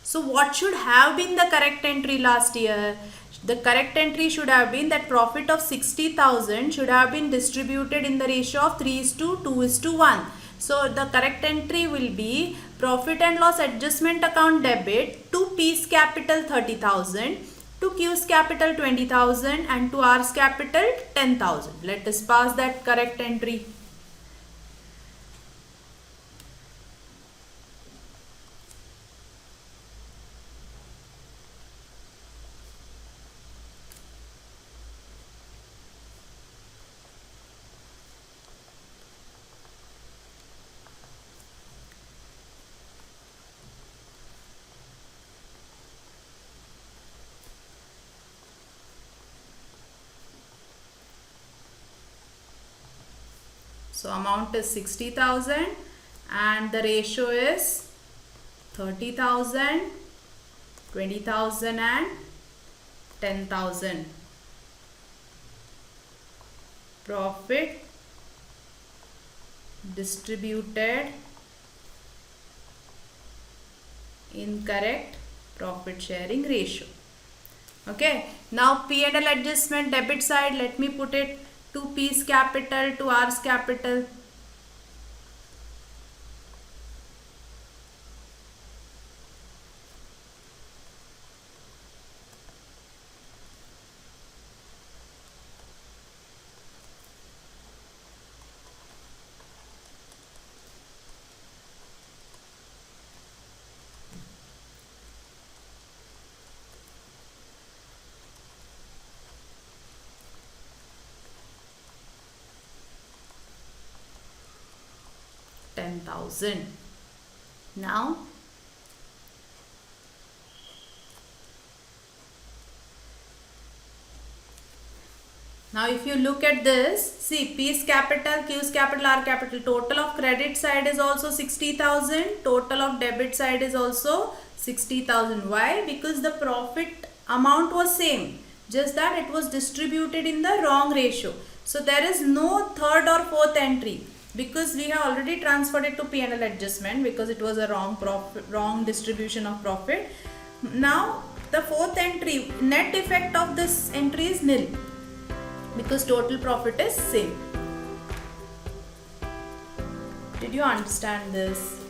So what should have been the correct entry last year? The correct entry should have been that profit of 60,000 should have been distributed in the ratio of 3:2:1. So the correct entry will be profit and loss adjustment account debit to P's capital 30,000, to Q's capital 20,000 and to R's capital 10,000. Let us pass that correct entry. So amount is 60,000 and the ratio is 30,000, 20,000 and 10,000. Profit distributed in correct profit sharing ratio. Okay, now P&L adjustment debit side, let me put it to P's capital to R's capital. $10,000. Now if you look at this, see P's capital, Q's capital, R capital, total of credit side is also 60,000, total of debit side is also 60,000. Why? Because the profit amount was same, just that it was distributed in the wrong ratio. So there is no third or fourth entry because we have already transferred it to P&L adjustment because it was a wrong distribution of profit. Now the fourth entry, net effect of this entry is nil because total profit is same. Did you understand this?